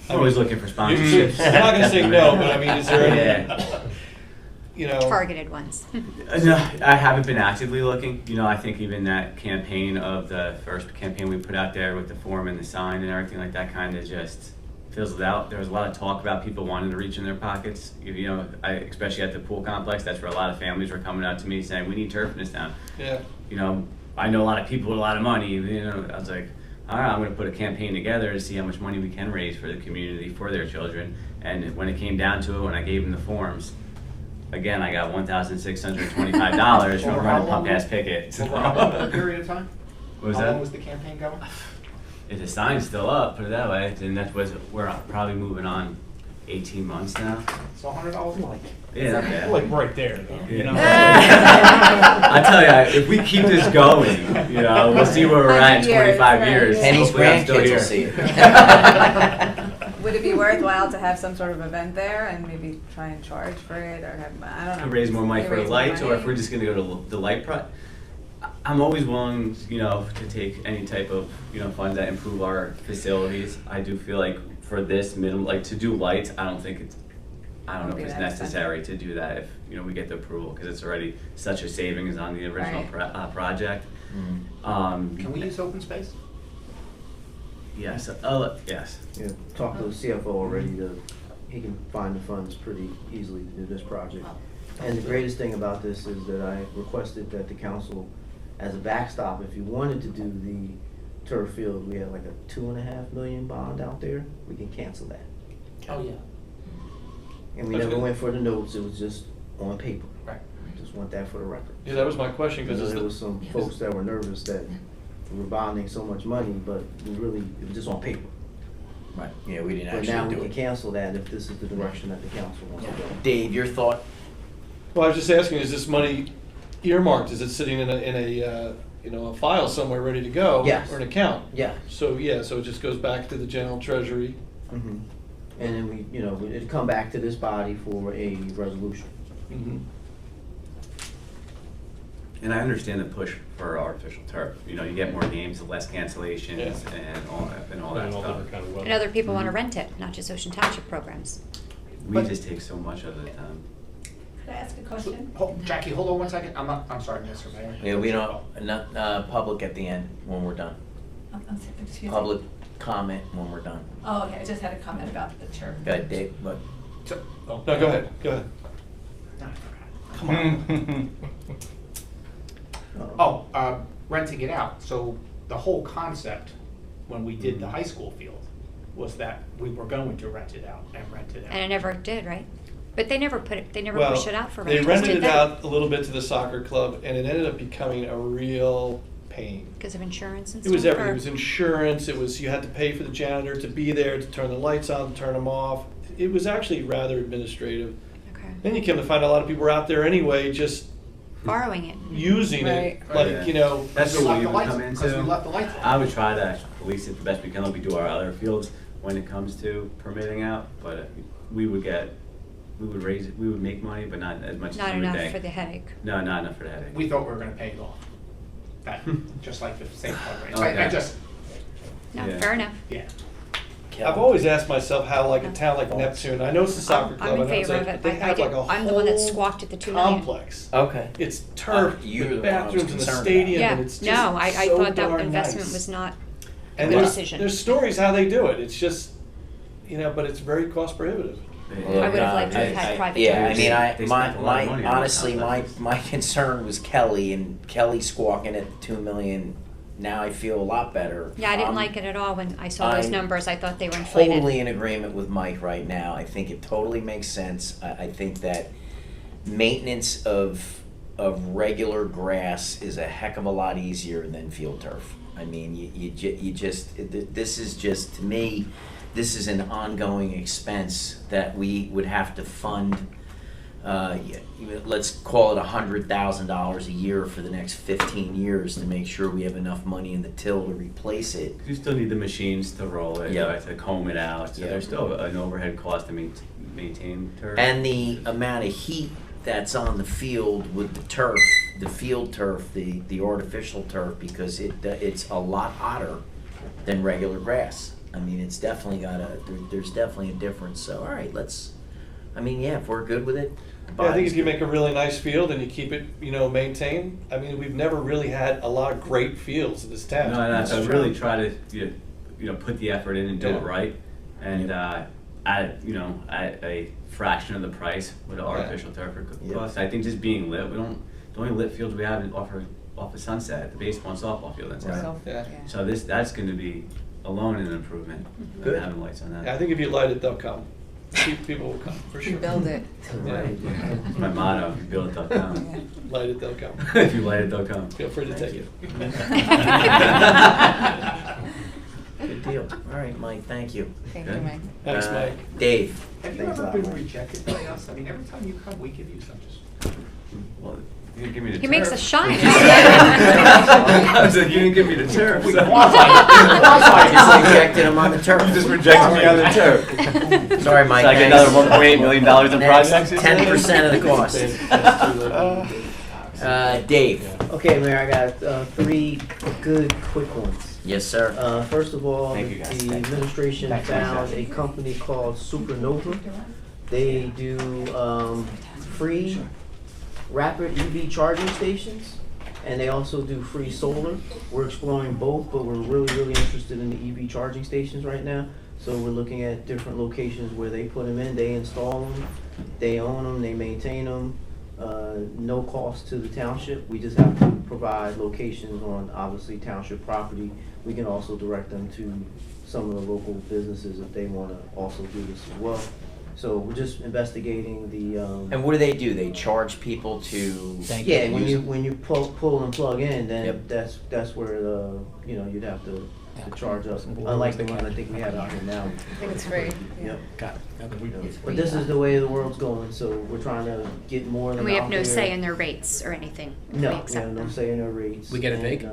I'm always looking for I'm sponsorships. not gonna say no, but I mean, is there any, Yeah. Targeted ones. No, I haven't been actively looking. I think even that campaign of the first campaign we put out there with the form and the sign and everything like that kind of just fizzled out. There was a lot of talk about people wanting to reach in their pockets. Especially at the pool complex, that's where a lot of families were coming out to me saying, we need turf in this town. yeah. I know a lot of people with a lot of money. I was like, all right, I'm going to put a campaign together to see how much money we can raise for the community, for their children. And when it came down to it, when I gave them the forms, again, I got $1,625 from Over how running long? pump ass picket. Over how long a period of time? What was How that? long was the campaign going? If the sign's still up, put it that way, then we're probably moving on 18 months now. So $100 a month. Yeah, not bad. Like right there, though, you know? I tell you, if we keep this going, we'll see where we're at in 100 years, 25 right, years. yeah. Penny's Hopefully I'm still grandkids will here. see it. Would it be worthwhile to have some sort of event there and maybe try and charge for it, or have, I don't know. To raise more money for the Raise more lights, or if money? we're just gonna go to the light I'm always willing, to take any type of, funds that improve our facilities. I do feel like for this minimum, like to do lights, I don't know Wouldn't if be it's that necessary to do that if, we get the approval, because it's already such a savings on the original Right. project. Can we use open space? Yes, yes. Yeah, talked to the CFO already, he can find the funds pretty easily to do this project. And the greatest thing about this is that I requested that the council, as a backstop, if you wanted to do the turf field, we have like a $2.5 million bond out there, we can cancel that. Oh, yeah. And we That's never good. went for the notes, it was just on paper. Right. Just want that for the record. Yeah, that was my question, Because because there was some folks that were nervous that we were bonding so much money, but it was just on paper. Right, yeah, we didn't But now actually we do can it. cancel that if this is the direction that the council wants to go. Dave, your thought? Well, I was just asking, is this money earmarked? Is it sitting in a file somewhere ready to go? Yes. Or an account? Yeah. So, so it just goes back to the general treasury. Mhm. And then it'd come back to this body for a resolution. Mhm. And I understand the push for artificial turf. You get more games, less cancellations, Yeah. and all that And all stuff. different kind of weather. And other people want to rent it, not just Ocean Township programs. We just take so much of it. Could I ask a question? Jackie, hold on one second. I'm sorry, Mr. Mayor. Yeah, we don't, not, public at the end when we're done. Excuse me. Public comment when we're done. Oh, okay, I just had a comment about the turf. Go ahead, Dave, look. No, go ahead, go ahead. No, I forgot. Come on. Renting it out. So the whole concept, when we did the high school field, was that we were going to rent it out and rent it out. And it never did, right? But they never pushed it out for They rentals, rented did it they? out a little bit to the soccer club, and it ended up becoming a real pain. Because of insurance and It stuff? was everything. or- It was insurance. It was you had to pay for the janitor to be there to turn the lights on, to turn them off. It was actually rather administrative. Okay. Then you came to find out a lot of people were out there anyway, just Borrowing it. using Right. it, like Yeah. That's We what left we the would lights- come because we into. left the lights on. I would try to police it the best we can, like we do our other fields when it comes to permitting out, but we would make money, but not as much Not as we would enough think. for the headache. No, not enough for the headache. We thought we were gonna pay it off. That, just like the same program. Okay. I just, No, Yeah. fair enough. yeah. I've always asked myself how, like a town like Neptune, I know it's a soccer club, I'm I in know it's favor of like, it. they I have did. like a I'm the one that whole squawked at the 2 million. complex. Okay. It's turf, you're the with one I was bathrooms in the concerned stadium, Yeah, and it's just no, I so thought that darn investment nice. was not a And good there's, decision. there's stories how they do it. It's just but it's very cost prohibitive. I would have liked to have had private Yeah, I towers. mean, They spent a lot of money on honestly, it. my concern was Kelly, and Kelly squawking at 2 million. Now I feel a lot better. Yeah, I didn't like it at all when I saw those I'm numbers. I thought they were inflated. Totally in agreement with Mike right now. I think it totally makes sense. I think that maintenance of regular grass is a heck of a lot easier than field turf. I mean, this is just, to me, this is an ongoing expense that we would have to fund. Let's call it $100,000 a year for the next 15 years to make sure we have enough money in the till to replace it. You still need the machines to roll it, Yeah. right, to comb it out, so Yeah. there's still an overhead cost to maintain turf. And the amount of heat that's on the field with the turf, the field turf, the artificial turf, because it's a lot hotter than regular grass. I mean, it's definitely there's definitely a difference. So, all right, if we're good with it. Yeah, I think if you make a really nice field and you keep it, maintained, I mean, we've never really had a lot of great fields in this town. No, and I really try to, put the effort in and do Yeah. it right, and at a fraction of the price what an artificial turf Yeah. costs. I think just being lit, the only lit fields we have off of Sunset, the baseball and softball field in town. So, Yeah. So that's going to be alone an improvement. Good. Having lights on that. Yeah, I think if you light it, they'll come. People will come, for sure. build it. Right. That's my motto. You build it, they'll come. Light it, they'll come. If you light it, they'll come. Feel free to take it. Good deal. All right, Mike, thank you. Thank you, Good. Mike. Thanks, Mike. Dave. Have you Thanks a ever lot, been Mike. rejected by us? I mean, every time you come, we give you some just. Well, you didn't give me the He turf. makes us shine. I was like, you didn't give me the turf. We so- I just rejected him on the turf. You just rejected me on the turf. Sorry, Mike. So I get another $1.8 million in projects? you're saying? 10% of the cost. Dave. Okay, Mayor, I got 3 good, quick ones. Yes, sir. First of all, Thank you, guys. the administration found a company called Supernova. They do free rapid EV charging stations, and they also do free solar. We're exploring both, but we're really interested in the EV charging stations right now. So we're looking at different locations where they put them in, they install them, they own them, they maintain them. No cost to the township. We just have to provide locations on, obviously, township property. We can also direct them to some of the local businesses if they want to also do this as well. So we're just investigating the. And what do? They charge people to. Yeah, when you pull and plug in, then Yep. that's where you'd have to charge us. Unlike the one I think we have out here now. I think it's free. Yep. Got it. But this is the way the world's going, so we're trying to get more of And them we have out no there. say in their rates or anything. if No, we we accept have no them. say in our rates. We get a vig?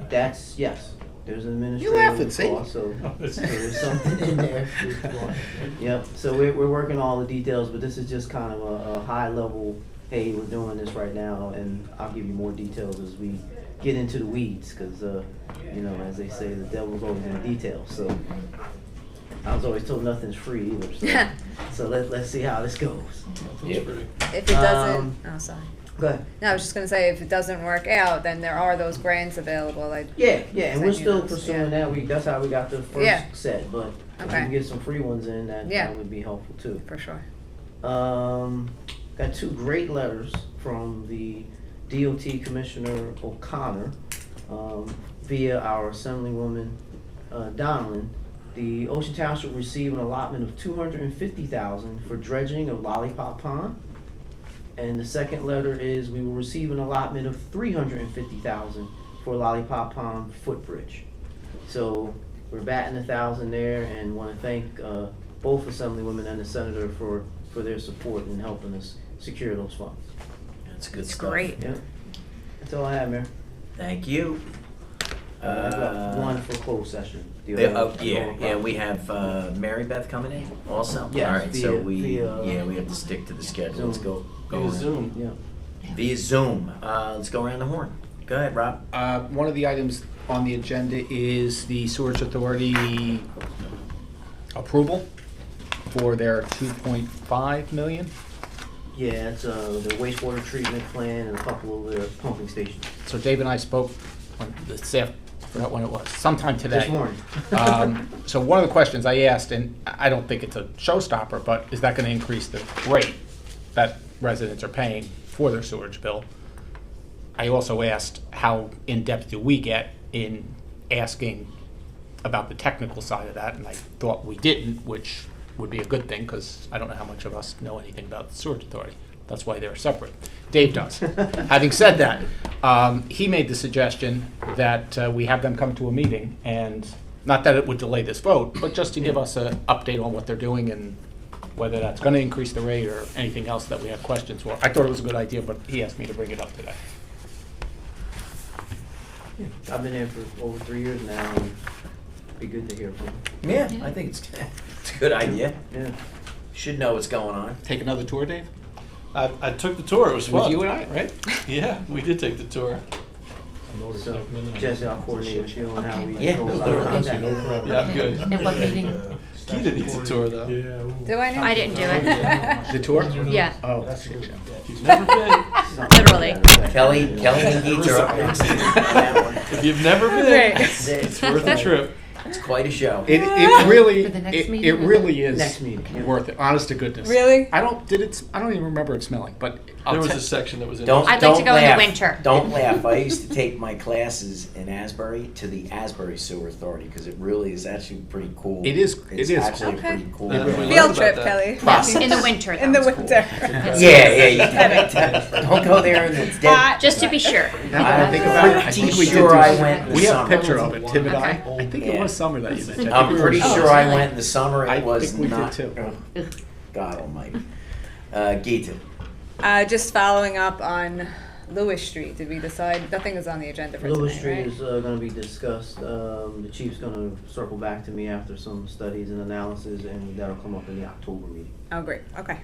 That's, yes, there's an You laughing, administrative see? cost, so there's something in there. Yep, so we're working all the details, but this is just kind of a high level, hey, we're doing this right now, and I'll give you more details as we get into the weeds, because, as they say, the devil's always in the details, so. I was always told nothing's free either, so let's see how this goes. If it doesn't, oh, sorry. Go ahead. No, I was just gonna say, if it doesn't work out, then there are those grants available, like. Yeah, and we're send you still those, pursuing yeah. that. That's how we got the Yeah. first set, but if we Okay. can get some free ones in, that Yeah. would be helpful too. For sure. Got 2 great letters from the DOT Commissioner O'Connor via our Assemblywoman Donlin. The Ocean Township received an allotment of $250,000 for dredging of Lollipop Pond. And the second letter is we will receive an allotment of $350,000 for Lollipop Pond footbridge. So we're batting 1,000 there, and want to thank both Assemblywomen and the Senator for their support in helping us secure those funds. That's good It's stuff. great. Yeah, that's all I have, Mayor. Thank you. I've got one for closed session. The other- Yeah, we have Mary Beth coming in also? Yes, All right, so via- we have to stick to the schedule. Let's go Via around. Zoom. Yeah. Via Zoom. Let's go around the horn. Go ahead, Rob. One of the items on the agenda is the Sewage Authority approval for their $2.5 million. Yeah, it's the wastewater treatment plant and a couple of their pumping stations. So Dave and I spoke on the staff forgot when it was, sometime today. This morning. So one of the questions I asked, and I don't think it's a showstopper, but is that going to increase the rate that residents are paying for their sewage bill? I also asked how in-depth do we get in asking about the technical side of that, and I thought we didn't, which would be a good thing, because I don't know how much of us know anything about the sewage authority. That's why they're separate. Dave does. Having said that, he made the suggestion that we have them come to a meeting, and not that it would delay this vote, but just to give us an update on what they're doing and whether that's going to increase the rate or anything else that we have questions for. I thought it was a good idea, but he asked me to bring it up today. I've been here for over 3 years now, and it'd be good to hear from them. Yeah, I think it's a good idea. Yeah. Should know what's going on. Take another tour, Dave? I took the tour, it was fun. With you and I, right? Yeah, we did take the tour. So, Jesse, I'll coordinate with you on how we Yeah. go about contact. Yeah, I'm good. And what meeting? Keita needs a tour, though. Do I know? I didn't do it. The tour? Yeah, Oh, that's a good show. If you've never been, literally. Kelly and Geets are up next on that one. if you've never been, Great. it's worth a trip. It's quite a show. It really, For the next it meeting? really is Next meeting, yeah. worth it, honest to goodness. Really? I don't even remember it smelling, but There was a section that was in. Don't I'd like don't to go in the laugh. winter. Don't laugh. I used to take my classes in Asbury to the Asbury Sewer Authority because it really is actually pretty cool. It is- It's it is actually cool. pretty cool. Yeah, we learned Field about trip, that. Kelly. Process. In the winter, In the though, it's cool. winter. Yeah. Don't go there and it's dead. Just to be sure. now that I think about it, I pretty think we did sure do I some- went in the We have a summer. picture of it, Tim and I. Okay. I think Yeah. it was summer that you mentioned. I'm pretty Oh, sure I really? went in the summer. I It was think we did not. too. Oh, God Almighty. Geeta. Just following up on Lewis Street, did we decide, nothing is on the agenda for Lewis tonight, Street right? is gonna be discussed. The chief's gonna circle back to me after some studies and analysis, and that'll come up in the October meeting. Oh, great, okay.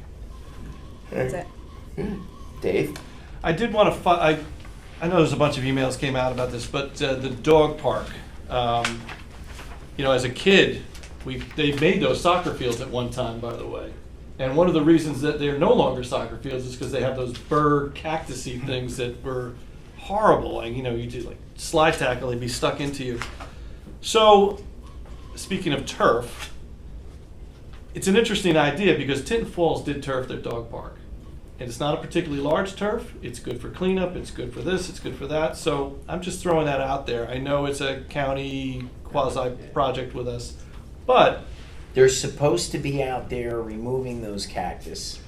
That's it. Dave. I did want to, I know there's a bunch of emails came out about this, but the dog park. You know, as a kid, they made those soccer fields at one time, by the way. And one of the reasons that they're no longer soccer fields is because they have those burr cactusy things that were horrible. And, you know, you do like slide tackle, they'd be stuck into you. So, speaking of turf, it's an interesting idea because Tinton Falls did turf their dog park. And it's not a particularly large turf. It's good for cleanup. It's good for this. It's good for that. So I'm just throwing that out there. I know it's a county quasi project with us, but They're supposed to be out there removing those cactus.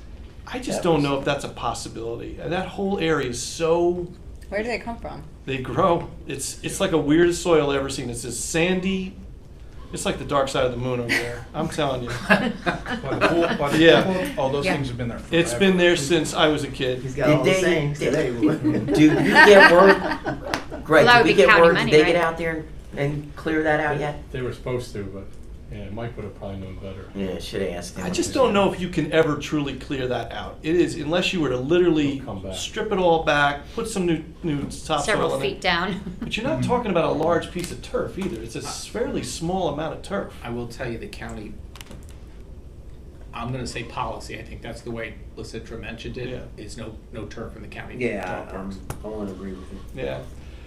I just don't know if that's a possibility. And that whole area is so, Where do they come from? they grow. It's like a weirdest soil I've ever seen. It's this sandy. It's like the dark side of the moon over there. I'm telling you. Yeah. All those Yeah. things have been there forever. It's been there since I was a kid. He's got all the Did sayings today. Did we get word? Greg, Well, that did we would be get county word? money, Did they get right? out there and clear that out yet? They were supposed to, but, yeah, Mike would have probably known better. Yeah, should have asked him. I just don't know if you can ever truly clear that out. It is, unless you were to literally It'll come back. strip it all back, put some new topsoil Several in feet it. down. But you're not talking about a large piece of turf either. It's a fairly small amount of turf. I will tell you, the county, I'm gonna say policy, I think that's the way Lysitra mentioned it, Yeah. is no turf in the county. Yeah, dog parks. I wanna agree with you. Yeah.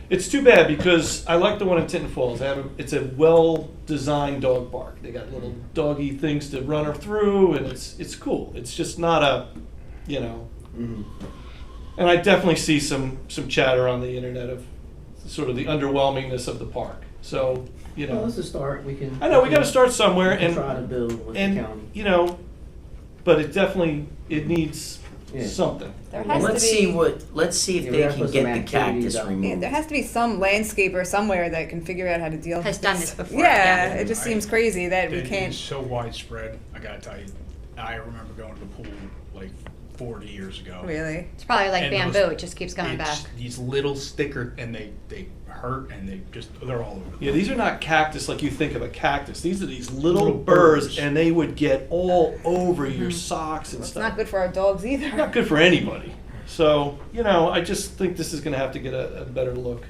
It's too bad because I like the one in Tinton Falls. It's a well-designed dog park. They got little doggy things to run her through, and it's cool. It's just not a, you know. Mhm. And I definitely see some chatter on the internet of sort of the underwhelmingness of the park. So, you Well, know, let's just start. We can. I know we got to start somewhere, we can and try to build with the and county. you know, but it needs Yeah. something. There Well, has let's to see be, let's see if Yeah, we they gotta can put get some the activities cactus out. yeah, removed. there has to be some landscaper somewhere that can figure out how to deal with Has done this before, Yeah, yeah. it just seems crazy that we It can't. is so widespread, I gotta tell you. I remember going to the pool like 40 years ago. Really? It's probably like And bamboo, those- it just keeps coming back. It's these little sticker, and they hurt, and they're all over. Yeah, these are not cactus like you think of a cactus. These are these little Little burrs, burrs. and they would get all over your socks and It's stuff. not good for our dogs either. Not good for anybody. So, you know, I just think this is going to have to get a better look.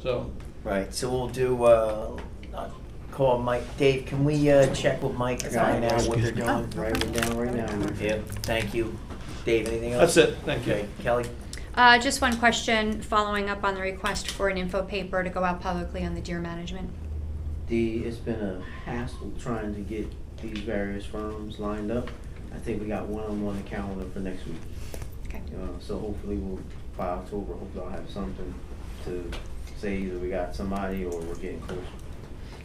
So, Right. So we'll do. Call Mike. Dave, can we check with Mike and find out what they're doing? Write it down right now. Yeah. Thank you, Dave. Anything else? that's it. Thank you. Okay, Kelly. Just one question, following up on the request for an info paper to go out publicly on the deer management. It's been a hassle trying to get these various firms lined up. I think we got one on the calendar for next week. Okay. So hopefully by October, hopefully I'll have something to say either we got somebody or we're getting closer.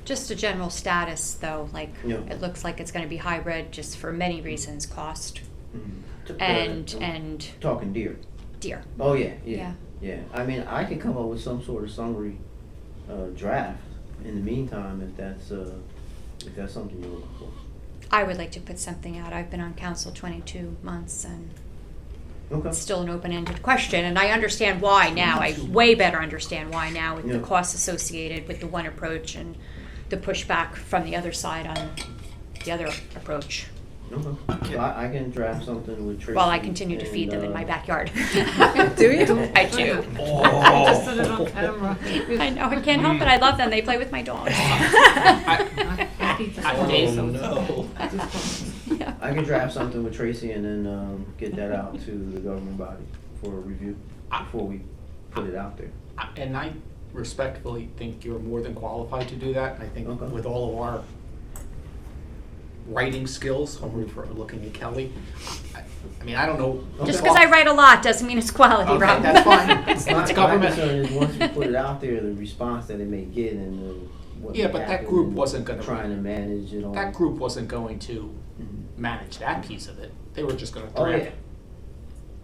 Just a general status, though, like, Yeah. it looks like it's gonna be hybrid, just for many reasons, cost Mhm. and Talking deer. deer. Oh, yeah. I mean, I can come up with some sort of summary draft in the meantime if that's something you're looking for. I would like to put something out. I've been on council 22 months, and Okay. it's still an open-ended question, and I understand why now. I way better understand why now with the Yeah. costs associated with the one approach and the pushback from the other side on the other approach. Okay. So I can draft something with Tracy. While I continue to feed them in my and, backyard. Do you? I do. Just put it on camera. I know, I can't help it. I love them. They play with my dogs. Oh, no. Yeah. I can draft something with Tracy and then get that out to the government body for review before we put it out there. And I respectfully think you're more than qualified to do that. I think Okay. with all of our writing skills, I'm looking at Kelly. I mean, I don't know. Just because I write a lot doesn't mean it's quality, Okay, Rob. that's fine. It's My government. concern is once we put it out there, the response that it may get and what Yeah, may but that happen group and wasn't gonna- trying to manage it all. That group wasn't going to Mhm. manage that piece of it. They were just gonna Oh, draft yeah. it.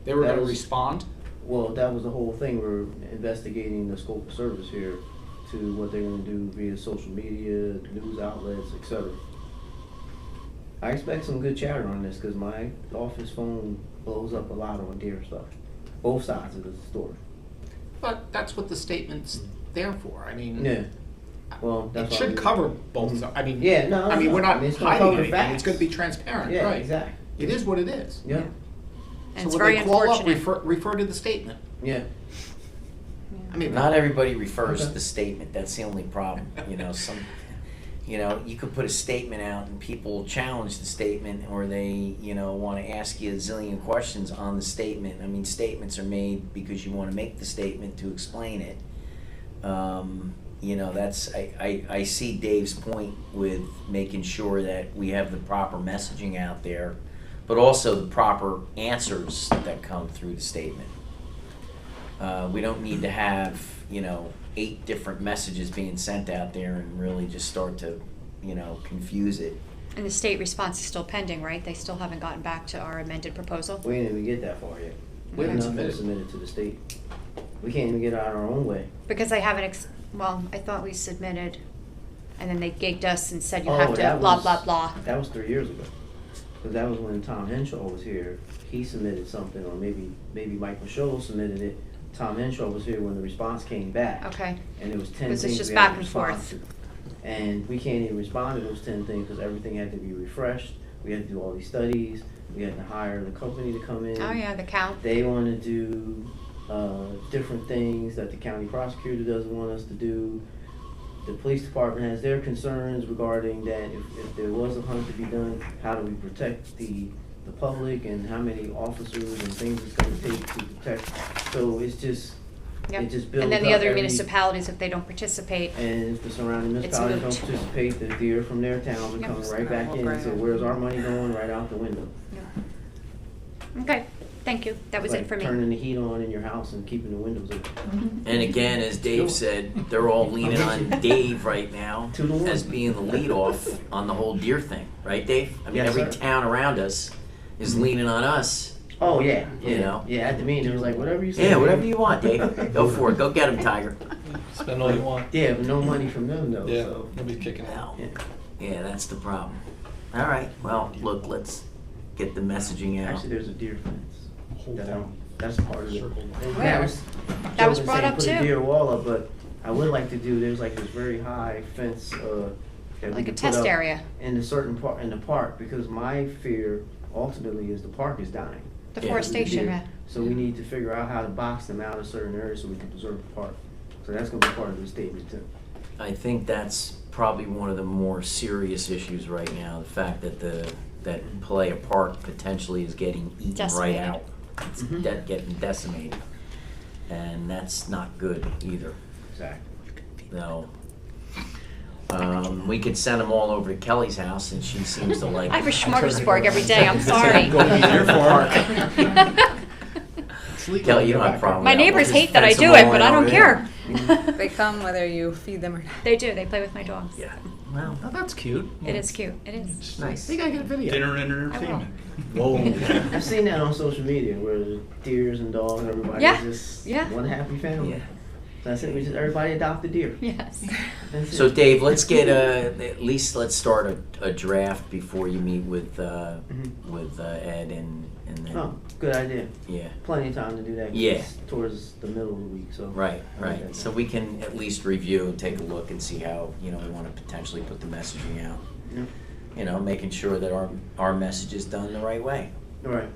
They were That gonna was- respond. Well, that was the whole thing. We're investigating the scope of service here to what they're gonna do via social media, news outlets, etc. I expect some good chatter on this because my office phone blows up a lot on deer stuff. Both sides of the story. But that's what the statement's there for. I mean, Yeah. Well, it that's why should we- cover both Mhm. sides. I mean, Yeah, no, I mean, we're not it's gonna hiding cover anything. facts. It's gonna be transparent, Yeah, right? exactly. It is what it is. Yeah. And So it's when very they call up, unfortunate. refer to the statement. Yeah. I mean, Not everybody refers to Okay. the statement, that's the only problem, you could put a statement out and people challenge the statement or they, wanna ask you a zillion questions on the statement. I mean, statements are made because you wanna make the statement to explain it. I see Dave's point with making sure that we have the proper messaging out there, but also the proper answers that come through the statement. We don't need to have, 8 different messages being sent out there and really just start to, confuse it. And the state response is still pending, right? They still haven't gotten back to our amended proposal? We didn't even get that far yet. We haven't Nothing submitted to the state. We can't even get out our own way. Because they haven't, I thought we submitted, and then they gigged us and said you Oh, have to that blah, was- blah, blah. That was 3 years ago. Because that was when Tom Henshaw was here. He submitted something, or maybe Mike Michaud submitted it. Tom Henshaw was here when the response came back. Okay. And it was 10 'Cause it's things just we had back to and respond forth. to. And we can't even respond to those 10 things because everything had to be refreshed. We had to do all these studies. We had to hire the company to come in. Oh, yeah, the count. They want to do different things that the county prosecutor doesn't want us to do. The police department has their concerns regarding that if there was a hunt to be done, how do we protect the public and how many officers and things it's going to take to protect. So it's just, Yep. it just builds And then the up other every- municipalities, if they don't participate, And if the surrounding It's municipalities don't moot. participate, the deer from their towns are Yep. coming right back in. So where's our money going? Right out the window. okay, thank you. That was Like it for me. turning the heat on in your house and keeping the windows open. And again, as Dave said, they're all leaning on Dave right now 2 to 1. as being the leadoff on the whole deer thing, right, Dave? I mean, Yes, every sir. town around us is leaning on us. Oh, yeah, You know? Yeah, at the meeting, it was like, whatever you say. Yeah, whatever you want, Dave. Go for it. Go get him, Tiger. Spend all you want. Yeah, but no money from them though, Yeah, so. nobody's kicking out. Well, Yeah. yeah, that's the problem. All right, well, look, let's get the messaging out. Actually, there's a deer fence. That's part of it. Where? was- That was Joe brought saying up put a too. deer wall up, but I would like to do, there's like this very high fence, that we Like a could put test up area. in a certain part, in the park, because my fear ultimately is the park is dying. The Yeah. forestation, Deer. yeah. So we need to figure out how to box them out of certain areas so we can preserve the park. So that's gonna be part of the statement too. I think that's probably one of the more serious issues right now, the fact that that Palaya Park potentially is getting eaten right Decimated. out. It's Mhm. getting decimated. and that's not good either. Exactly. No. We could send them all over to Kelly's house, and she seems to like. I have a smorgasbord every day, I'm sorry. Go be here for her. It's legal. Kelly, you don't have a problem. My with that. neighbors We'll just hate that I fence them do it, all but in I don't over care. there. They come whether you feed them or not. They do, they play with my dogs. Yeah. Well, Oh, that's cute. It is cute, it is. nice. You gotta get a video. Dinner and entertainment. Whoa. I've seen that on social media where the deers and dogs, everybody's Yeah, just yeah. one happy family. Yeah. That's it. We just everybody adopt a deer. Yes. That's So it. Dave, let's get at least let's start a draft before you meet with Ed and then Oh, good idea. yeah. Plenty of time to do that. 'cause Yeah. it's towards the middle of the week, so. Right, I like right. that. So we can at least review and take a look and see how, we want to potentially put the messaging out. Yeah. Making sure that our message is done the right way. All right.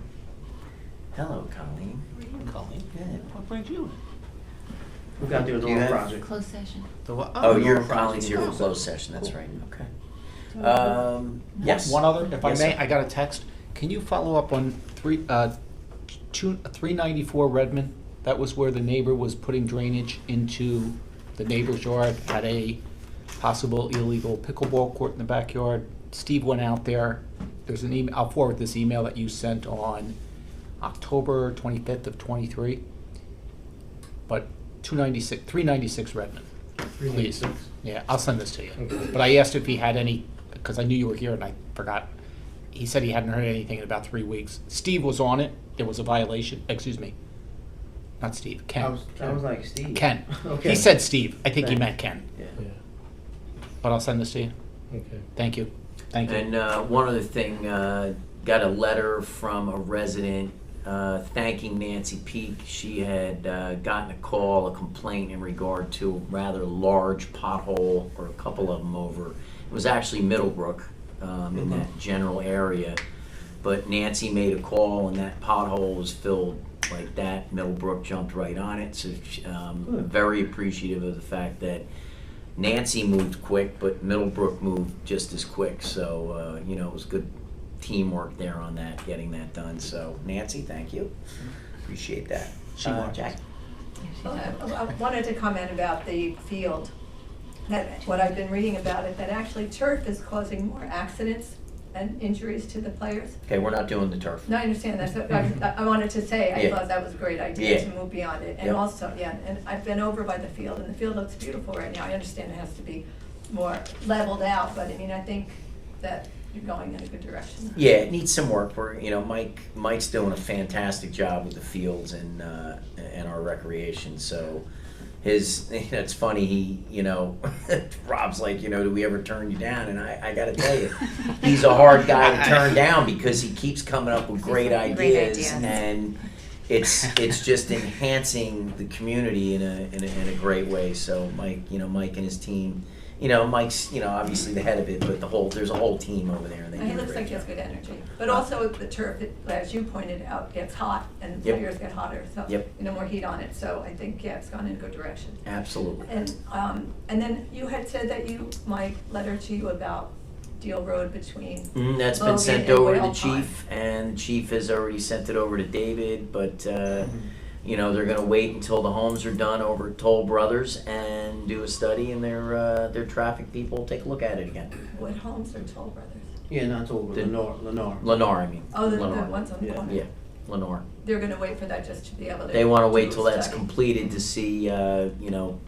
Hello, Colleen. Colleen, Good. what brings you in? We got to do a Do you normal have- project. Closed session. Oh, you're normal project. Colleen's here for closed session, that's right, okay. Yes. One other, if I Yes, may, sir. I got a text. Can you follow up on 394 Redmond? That was where the neighbor was putting drainage into the neighbor's yard, had a possible illegal pickleball court in the backyard. Steve went out there. There's an email, I'll forward this email that you sent on October 25th of 23. But 396 Redmond, please. 396. Yeah, I'll send this to you. Okay. But I asked if he had any, because I knew you were here and I forgot. He said he hadn't heard anything in about 3 weeks. Steve was on it. There was a violation. Excuse me. Not Steve. Ken. I was like, Steve. Ken. Okay. He said Steve. I think he Thanks. meant Ken. Yeah. Yeah, But I'll send this to you. okay. Thank you. Thank you. And one other thing, got a letter from a resident thanking Nancy Peak. She had gotten a call, a complaint in regard to a rather large pothole, or a couple of them over. It was actually Middlebrook, in that general area. But Nancy made a call and that pothole was filled like that. Middlebrook jumped right on it. So very appreciative of the fact that Nancy moved quick, but Middlebrook moved just as quick. So, it was good teamwork there on that, getting that done. So, Nancy, thank you. Appreciate that. Jack? I wanted to comment about the field, that what I've been reading about it, that actually turf is causing more accidents and injuries to the players. Okay, we're not doing the turf. No, I understand that, so I wanted to say, I Yeah. thought that was a great idea Yeah. to move beyond it. And Yep. also, and I've been over by the field, and the field looks beautiful right now. I understand it has to be more leveled out, but I think that you're going in a good direction. Yeah, it needs some work. Mike's doing a fantastic job with the fields and our recreation. So it's funny, Rob's like, do we ever turn you down? And I gotta tell you, he's a hard guy to turn down because he keeps coming up with great ideas, and it's just enhancing the community in a great way. So Mike and his team, Mike's obviously the head of it, but there's a whole team over there, and they And do it a looks great like it's job. good energy. But also the turf, as you pointed out, gets hot and the Yep. players get hotter, so, Yep. more heat on it. So I think, it's gone in a good direction. Absolutely. And then you had said that my letter to you about Deal Road between That's been Logan sent and over to Whale the chief, and the chief has already sent it over to David, but, they're gonna wait until the homes are done over at Toll Brothers and do a study, and their traffic people will take a look at it again. What homes are Toll Brothers? Yeah, not over The- Lenore. Lennar, I mean. Oh, the Lennar. ones on the Yeah. corner? Yeah, Lennar. They're gonna wait for that just to be able to. They wanna wait do a till that's study. completed to see,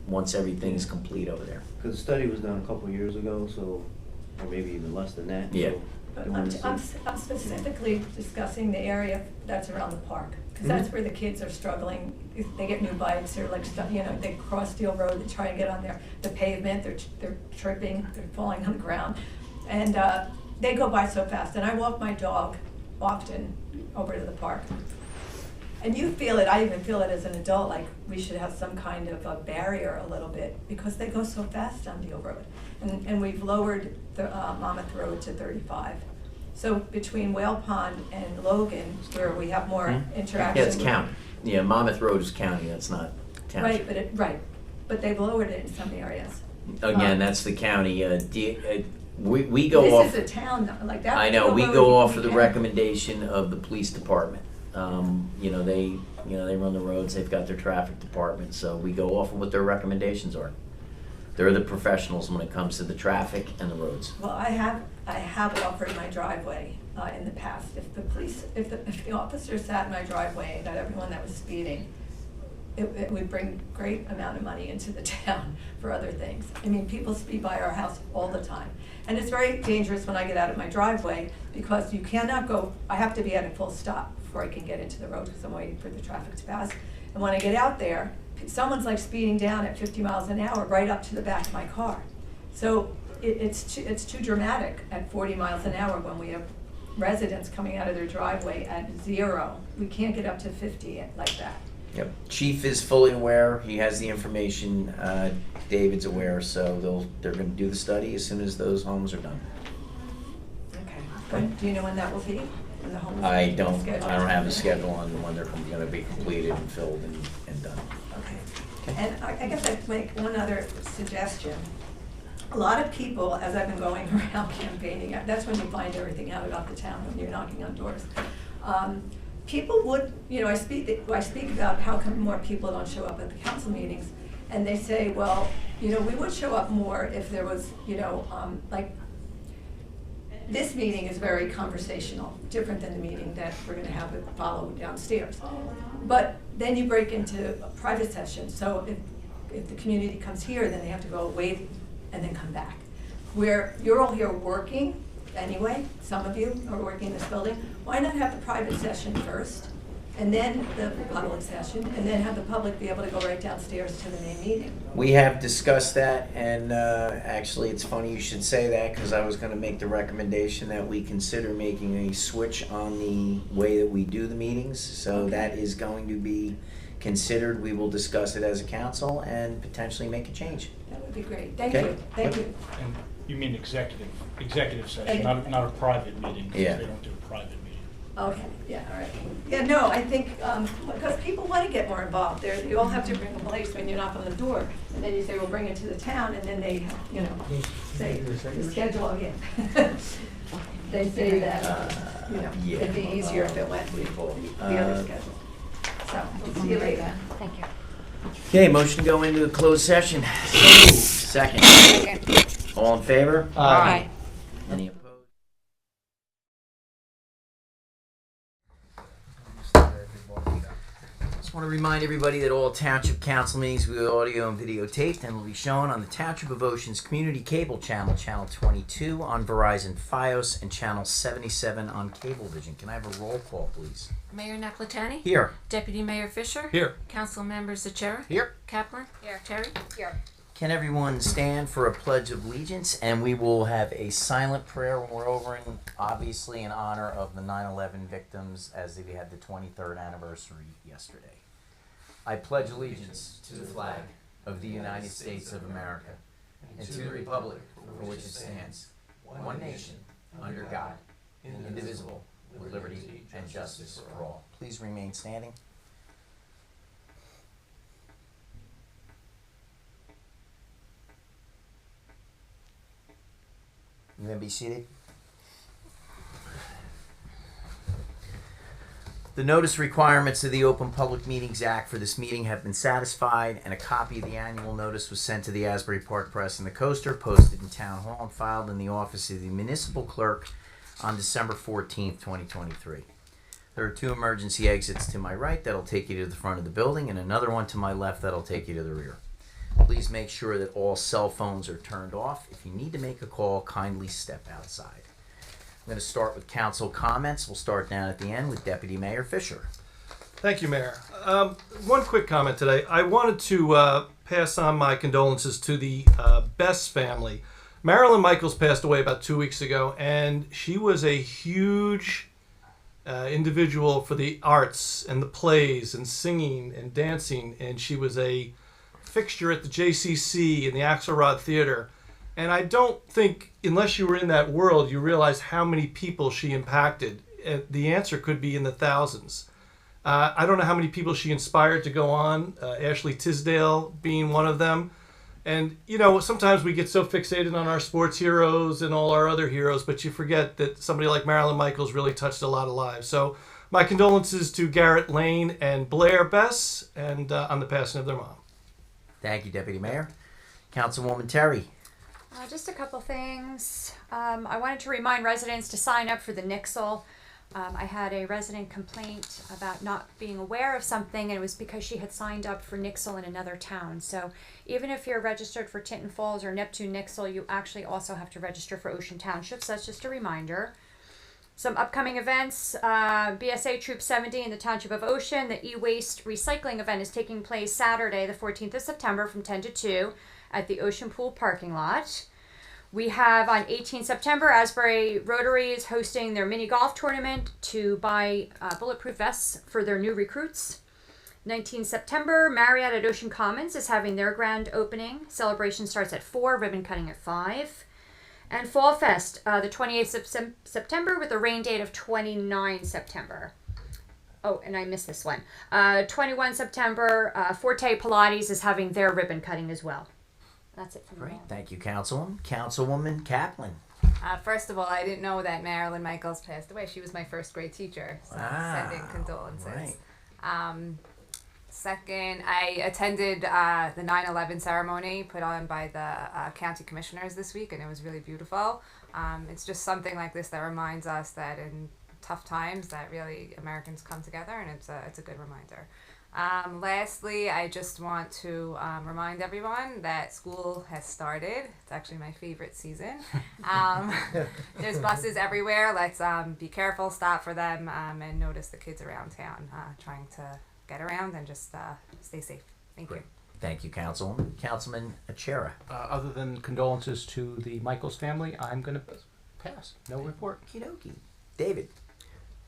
once everything's complete over there. Because the study was done a couple of years ago, so, or maybe even less than that. Yeah. So But they I'm wanted to I'm see- I'm specifically discussing the area that's around the park, because that's where the kids are struggling. If they get new bikes, or they cross Steel Road, they try and get on the pavement, they're tripping, they're falling on the ground. And they go by so fast, and I walk my dog often over to the park. And you feel it, I even feel it as an adult, like we should have some kind of a barrier a little bit, because they go so fast on Deal Road. And we've lowered the Monmouth Road to 35. So between Whale Pond and Logan, where we have more interaction. Yeah, it's with- county. Yeah, Monmouth Road is county, that's not township. Right, but they've lowered it in some areas. Again, that's the county, we go off. This is a town, like that. I know, Deal we Road, go off of the can- recommendation of the police department. They run the roads, they've got their traffic department, so we go off of what their recommendations are. They're the professionals when it comes to the traffic and the roads. Well, I have offered my driveway in the past. If the officer sat in my driveway and got everyone that was speeding, it would bring great amount of money into the town for other things. I mean, people speed by our house all the time. And it's very dangerous when I get out of my driveway because you cannot go, I have to be at a full stop before I can get into the road because I'm waiting for the traffic to pass. And when I get out there, someone's like speeding down at 50 miles an hour right up to the back of my car. So it's too dramatic at 40 miles an hour when we have residents coming out of their driveway at 0. We can't get up to 50 like that. Yep. Chief is fully aware. He has the information. David's aware, so they're going to do the study as soon as those homes are done. Okay. Do you know when that will be? When the homes I will be don't scheduled? have a schedule on when they're going to be completed and filled and done. Okay. And I guess I'd make one other suggestion. A lot of people, as I've been going around campaigning, that's when you find everything out about the town, when you're knocking on doors. People would, I speak about how come more people don't show up at the council meetings, and they say, well, we would show up more if there was, like, this meeting is very conversational, different than the meeting that we're gonna have it follow downstairs. But then you break into a private session, so if the community comes here, then they have to go away and then come back. Where you're all here working, anyway, some of you are working in this building, why not have the private session first, and then the public session, and then have the public be able to go right downstairs to the main meeting? We have discussed that, and actually, it's funny you should say that, because I was going to make the recommendation that we consider making a switch on the way that we do the meetings, so that is going to be considered. We will discuss it as a council and potentially make a change. That would be great. Thank Okay. you. Thank you. And you mean executive session, not a private meeting, because Yeah. they don't do a private meeting. Okay, yeah, all right. Yeah, no, I think, because people want to get more involved. You all have different complaints when you knock on the door, and then you say, well, bring it to the town, and then they, say, the schedule, they say that, Yeah. it'd be easier if it went before the other schedule. So, we'll see you later. Thank you. Okay, motion to go into a closed session. Second. All in favor? Aye. Any opposed? Just want to remind everybody that all Township Council meetings will be audio and videotaped and will be shown on the Township of Ocean's Community Cable Channel, Channel 22 on Verizon Fios, and Channel 77 on Cablevision. Can I have a roll call, please? Mayor Naplatani? Here. Deputy Mayor Fisher? Here. Council members Zachara? Here. Kaplan? Here. Terry? Here. Can everyone stand for a pledge of allegiance, and we will have a silent prayer when we're over, in, obviously in honor of the 9/11 victims, as we had the 23rd anniversary yesterday. I pledge allegiance to the flag of the United States of America and to the republic for which it stands, one nation, under God, indivisible, with liberty and justice for all. Please remain standing. You may be seated. The notice requirements of the Open Public Meetings Act for this meeting have been satisfied, and a copy of the annual notice was sent to the Asbury Park Press and the Coaster, posted in Town Hall, and filed in the office of the municipal clerk on December 14th, 2023. There are 2 emergency exits to my right that'll take you to the front of the building, and another one to my left that'll take you to the rear. Please make sure that all cell phones are turned off. If you need to make a call, kindly step outside. I'm going to start with council comments. We'll start down at the end with Deputy Mayor Fisher. Thank you, Mayor. One quick comment today. I wanted to pass on my condolences to the Best family. Marilyn Michaels passed away about 2 weeks ago, and she was a huge individual for the arts and the plays and singing and dancing, and she was a fixture at the JCC and the Axelrod Theater. And I don't think, unless you were in that world, you realize how many people she impacted. The answer could be in the thousands. I don't know how many people she inspired to go on, Ashley Tisdale being one of them. And, sometimes we get so fixated on our sports heroes and all our other heroes, but you forget that somebody like Marilyn Michaels really touched a lot of lives. So My condolences to Garrett Lane and Blair Bess, and on the passing of their mom. Thank you, Deputy Mayor. Councilwoman Terry. Just a couple things. I wanted to remind residents to sign up for the Nixle. I had a resident complaint about not being aware of something, and it was because she had signed up for Nixle in another town. So even if you're registered for Tinton Falls or Neptune Nixle, you actually also have to register for Ocean Township. So that's just a reminder. Some upcoming events, BSA Troop 70 in the Township of Ocean. The e-waste recycling event is taking place Saturday, the 14th of September from 10 to 2 at the Ocean Pool parking lot. We have on 18 September, Asbury Rotary is hosting their mini golf tournament to buy bulletproof vests for their new recruits. 19 September, Marriott at Ocean Commons is having their grand opening. Celebration starts at 4, ribbon cutting at 5. And Fall Fest, the 28th of September with a rain date of 29 September. Oh, and I missed this one. 21 September, Forte Pilates is having their ribbon cutting as well. That's it from me. Great. Thank you, Councilwoman. Councilwoman Kaplan. First of all, I didn't know that Marilyn Michaels passed away. She was my first grade teacher, so sending condolences. Right. Second, I attended the 9/11 ceremony put on by the county commissioners this week, and it was really beautiful. It's just something like this that reminds us that in tough times that really Americans come together, and it's a good reminder. Lastly, I just want to remind everyone that school has started. It's actually my favorite season. There's buses everywhere. Let's be careful, stop for them, and notice the kids around town trying to get around and just stay safe. Thank you. Thank you, Councilwoman. Councilman Achera. Other than condolences to the Michaels family, I'm going to pass. No report. Okie dokie. David.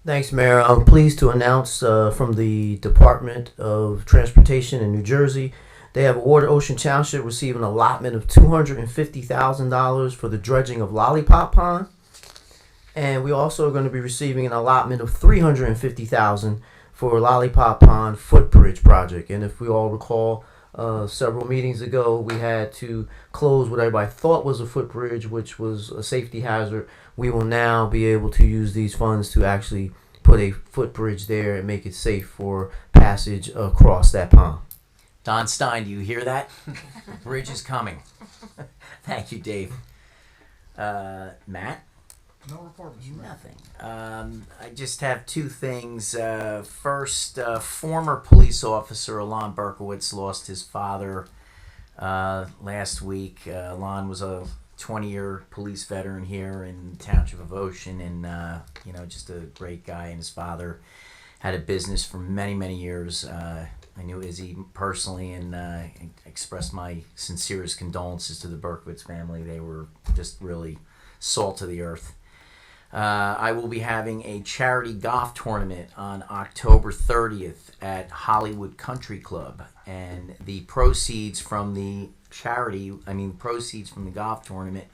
Thanks, Mayor. I'm pleased to announce from the Department of Transportation in New Jersey, they have awarded Ocean Township receiving an allotment of $250,000 for the dredging of Lollipop Pond. And we also are going to be receiving an allotment of $350,000 for Lollipop Pond Footbridge project. And if we all recall, several meetings ago, we had to close what everybody thought was a footbridge, which was a safety hazard. We will now be able to use these funds to actually put a footbridge there and make it safe for passage across that pond. Don Stein, do you hear that? Bridge is coming. Thank you, Dave. Matt? No report, Mr. Mayor. Nothing. I just have two things. First, former police officer Alon Berkowitz lost his father last week. Alon was a 20-year police veteran here in the Township of Ocean, and just a great guy. And his father had a business for many, many years. I knew Izzy personally, and expressed my sincerest condolences to the Berkowitz family. They were just really salt of the earth. I will be having a charity golf tournament on October 30th at Hollywood Country Club, and the proceeds from the proceeds from the golf tournament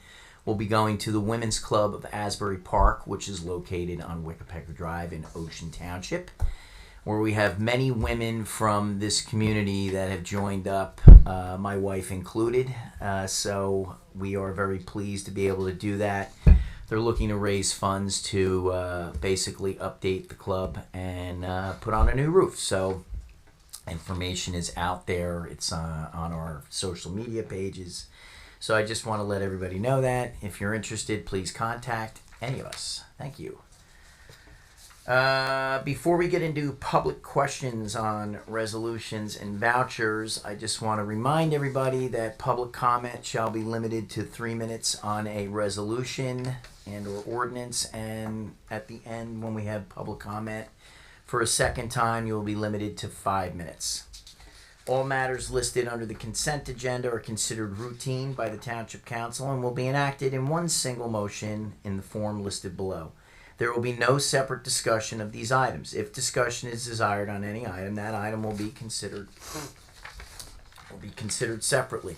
will be going to the Women's Club of Asbury Park, which is located on Wickapecker Drive in Ocean Township, where we have many women from this community that have joined up, my wife included. So we are very pleased to be able to do that. They're looking to raise funds to basically update the club and put on a new roof. So information is out there. It's on our social media pages. So I just want to let everybody know that. If you're interested, please contact any of us. Thank you. Before we get into public questions on resolutions and vouchers, I just want to remind everybody that public comment shall be limited to 3 minutes on a resolution and or ordinance, and at the end, when we have public comment for a second time, you will be limited to 5 minutes. All matters listed under the consent agenda are considered routine by the Township Council and will be enacted in one single motion in the form listed below. There will be no separate discussion of these items. If discussion is desired on any item, that item will be considered separately.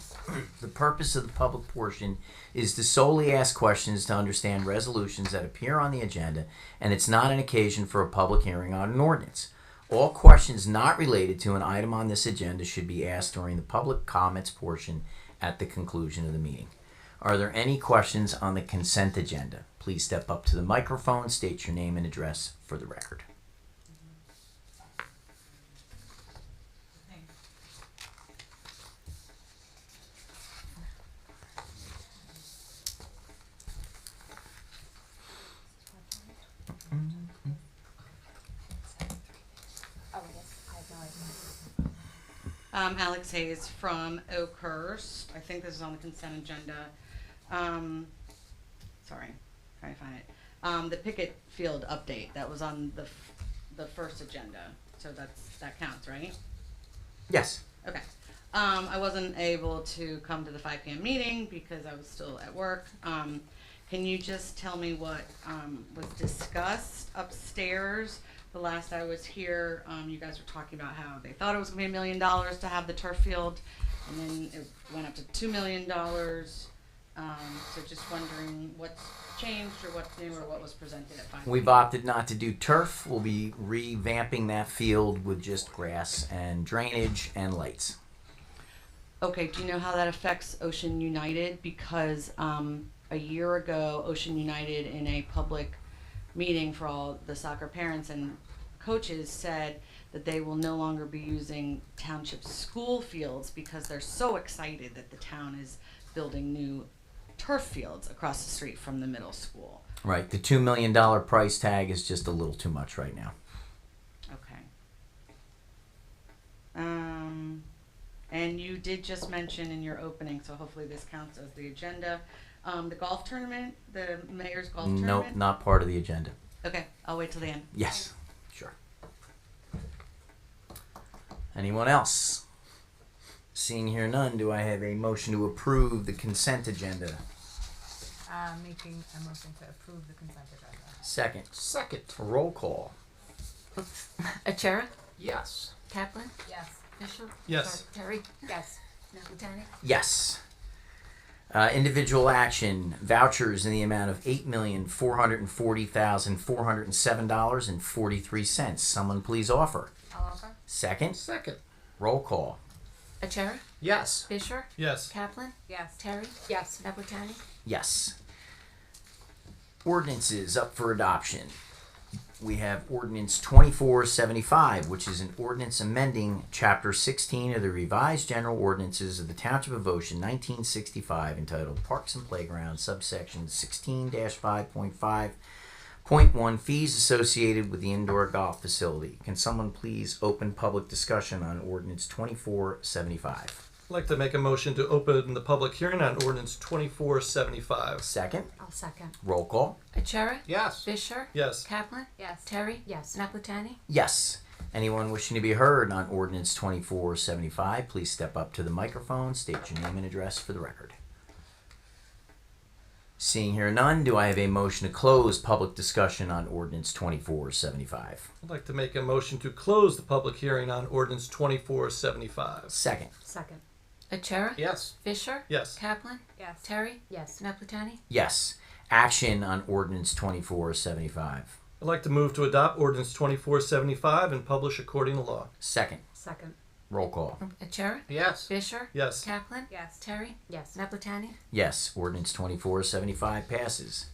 The purpose of the public portion is to solely ask questions to understand resolutions that appear on the agenda, and it's not an occasion for a public hearing on an ordinance. All questions not related to an item on this agenda should be asked during the public comments portion at the conclusion of the meeting. Are there any questions on the consent agenda? Please step up to the microphone, state your name and address for the record. Alex Hayes from Oakhurst. I think this is on the consent agenda. Sorry, trying to find it. The picket field update, that was on the first agenda, so that counts, right? Yes. Okay. I wasn't able to come to the 5 p.m. meeting because I was still at work. Can you just tell me what was discussed upstairs? The last I was here, you guys were talking about how they thought it was going to be $1 million to have the turf field, and then it went up to $2 million. So just wondering what's changed or what's new or what was presented at 5 p.m. We've opted not to do turf. We'll be revamping that field with just grass and drainage and lights. Okay, do you know how that affects Ocean United? Because a year ago, Ocean United, in a public meeting for all the soccer parents and coaches, said that they will no longer be using township school fields because they're so excited that the town is building new turf fields across the street from the middle school. Right. The $2 million price tag is just a little too much right now. Okay. And you did just mention in your opening, so hopefully this counts as the agenda, the golf tournament, the mayor's golf tournament? Nope, not part of the agenda. Okay, I'll wait till the end. Yes, sure. Anyone else? Seeing here none, do I have a motion to approve the consent agenda? Making a motion to approve the consent agenda. Second. Second. Roll call. Achara? Yes. Kaplan? Yes. Fisher? Yes. Terry? Yes. Napatani? Yes. Individual action vouchers in the amount of $8,440,407.43. Someone please offer. I'll offer. Second. Second. Roll call. Achara? Yes. Fisher? Yes. Kaplan? Yes. Terry? Yes. Napatani? Yes. Ordinances up for adoption. We have Ordinance 2475, which is an ordinance amending Chapter 16 of the Revised General Ordinances of the Township of Ocean, 1965, entitled Parks and Playgrounds, subsection 16-5.5.1, fees associated with the indoor golf facility. Can someone please open public discussion on Ordinance 2475? I'd like to make a motion to open the public hearing on ordinance 2475. Second. I'll second. Roll call. Achara? Yes. Fisher? Yes. Kaplan? Yes. Terry? Yes. Napatani? Yes. Anyone wishing to be heard on Ordinance 2475, please step up to the microphone, state your name and address for the record. Seeing here none, do I have a motion to close public discussion on Ordinance 2475? I'd like to make a motion to close the public hearing on ordinance 2475. Second. Second. Achara? Yes. Fisher? Yes. Kaplan? Yes. Terry? Yes. Napatani? Yes. Action on Ordinance 2475. I'd like to move to adopt ordinance 2475 and publish according to law. Second. Second. Roll call. Achara? Yes. Fisher? Yes. Kaplan? Yes. Terry? Yes. Napatani? Yes. Ordinance 2475 passes.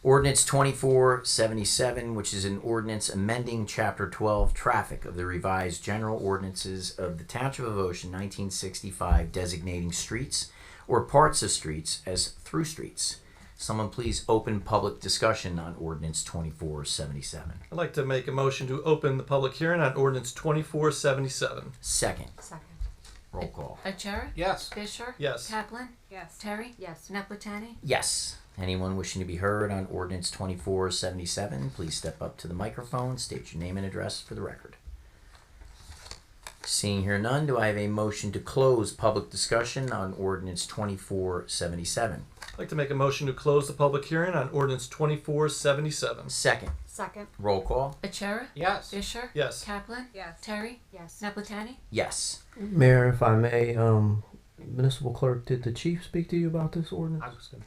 Ordinance 2477, which is an ordinance amending Chapter 12 Traffic of the Revised General Ordinances of the Township of Ocean, 1965, designating streets or parts of streets as through streets. Someone please open public discussion on Ordinance 2477. I'd like to make a motion to open the public hearing on ordinance 2477. Second. Second. Roll call. Achara? Yes. Fisher? Yes. Kaplan? Yes. Terry? Yes. Napatani? Yes. Anyone wishing to be heard on Ordinance 2477, please step up to the microphone, state your name and address for the record. Seeing here none, do I have a motion to close public discussion on Ordinance 2477? I'd like to make a motion to close the public hearing on ordinance 2477. Second. Second. Roll call. Achara? Yes. Fisher? Yes. Kaplan? Yes. Terry? Yes. Napatani? Yes. Mayor, if I may, Municipal Clerk, did the chief speak to you about this ordinance? I was gonna.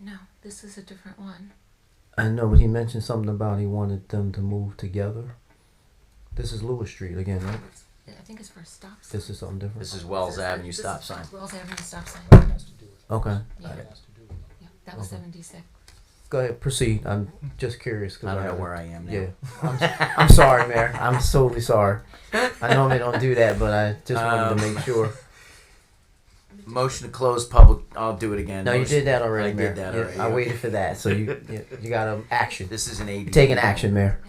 No, this is a different one. I know, but he mentioned something about he wanted them to move together. This is Lewis Street again, right? I think it's for a stop sign. This is something different? This is Wells Avenue This stop is sign. Wells Avenue stop sign. Okay. Yeah. Yeah, that was Okay. 76. Go ahead, proceed. I'm just curious. 'Cause I don't know where I am now. Yeah. I'm sorry, Mayor. I'm totally sorry. I normally don't do that, but I just wanted to make sure. Motion to close public. I'll do it again. No, you Motion- did that already, I Mayor. did that Yeah, already. I okay. waited for that, so you got action. This is an AD. You're taking action, Mayor.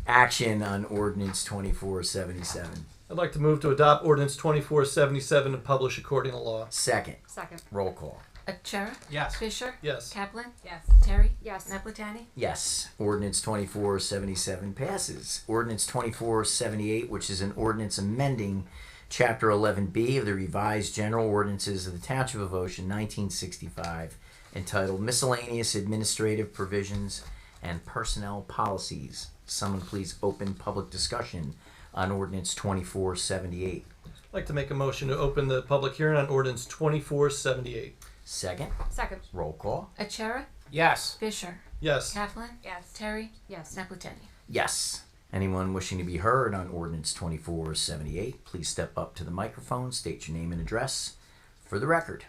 Action on Ordinance 2477. I'd like to move to adopt ordinance 2477 and publish according to law. Second. Second. Roll call. Achara? Yes. Fisher? Yes. Kaplan? Yes. Terry? Yes. Naplatani? Yes. Ordinance 2477 passes. Ordinance 2478, which is an ordinance amending Chapter 11B of the Revised General Ordinances of the Township of Ocean, 1965, entitled Miscellaneous Administrative Provisions and Personnel Policies. Someone please open public discussion on ordinance 2478. I'd like to make a motion to open the public hearing on ordinance 2478. Second. Second. Roll call. Achara? Yes. Fisher? Yes. Kaplan? Yes. Terry? Yes. Naplatani? Yes. Anyone wishing to be heard on ordinance 2478, please step up to the microphone, state your name and address for the record.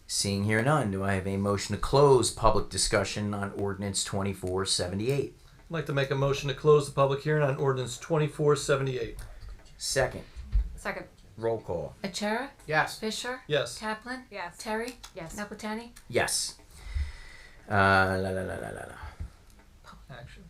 Seeing here none, do I have a motion to close public discussion on ordinance 2478? I'd like to make a motion to close the public hearing on ordinance 2478. Second. Second. Roll call. Achara? Yes. Fisher? Yes. Kaplan? Yes. Terry? Yes. Naplatani? Yes. Action.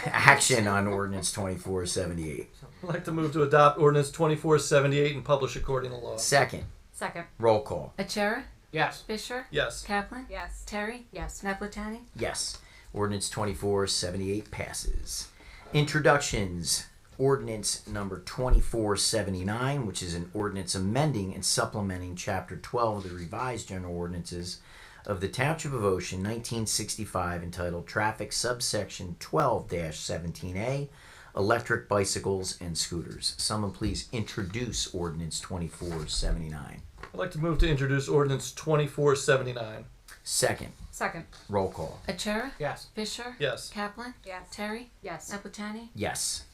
Action on ordinance 2478. I'd like to move to adopt ordinance 2478 and publish according to law. Second. Second. Roll call. Achara? Yes. Fisher? Yes. Kaplan? Yes. Terry? Yes. Naplatani? Yes. Ordinance 2478 passes. Introductions. Ordinance number 2479, which is an ordinance amending and supplementing Chapter 12 of the Revised General Ordinances of the Township of Ocean, 1965, entitled Traffic, subsection 12-17A, Electric Bicycles and Scooters. Someone please introduce ordinance 2479. I'd like to move to introduce ordinance 2479. Second. Second. Roll call. Achara? Yes. Fisher? Yes. Kaplan? Yes. Terry? Yes. Naplatani? Yes.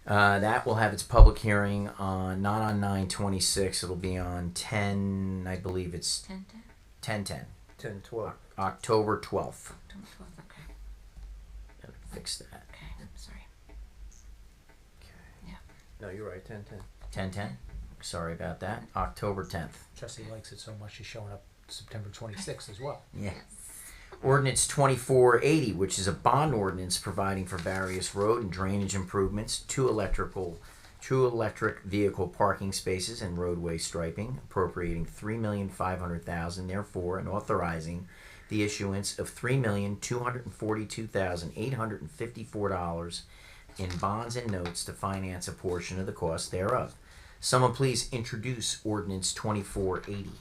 That will have its public hearing on, not on 9/26, it'll be on 10, I believe it's 10-10? 10/10. 10/12. October 12th. October 12th, okay. Gotta fix that. Okay, I'm sorry. Yeah. No, you're right, 10/10. 10/10? Sorry about that. October 10th. Jesse likes it so much she's showing up September 26th as well. Yeah. Ordinance 2480, which is a bond ordinance providing for various road and drainage improvements, two electric vehicle parking spaces and roadway striping, appropriating $3,500,000 therefore, and authorizing the issuance of $3,242,854 in bonds and notes to finance a portion of the cost thereof. Someone please introduce ordinance 2480.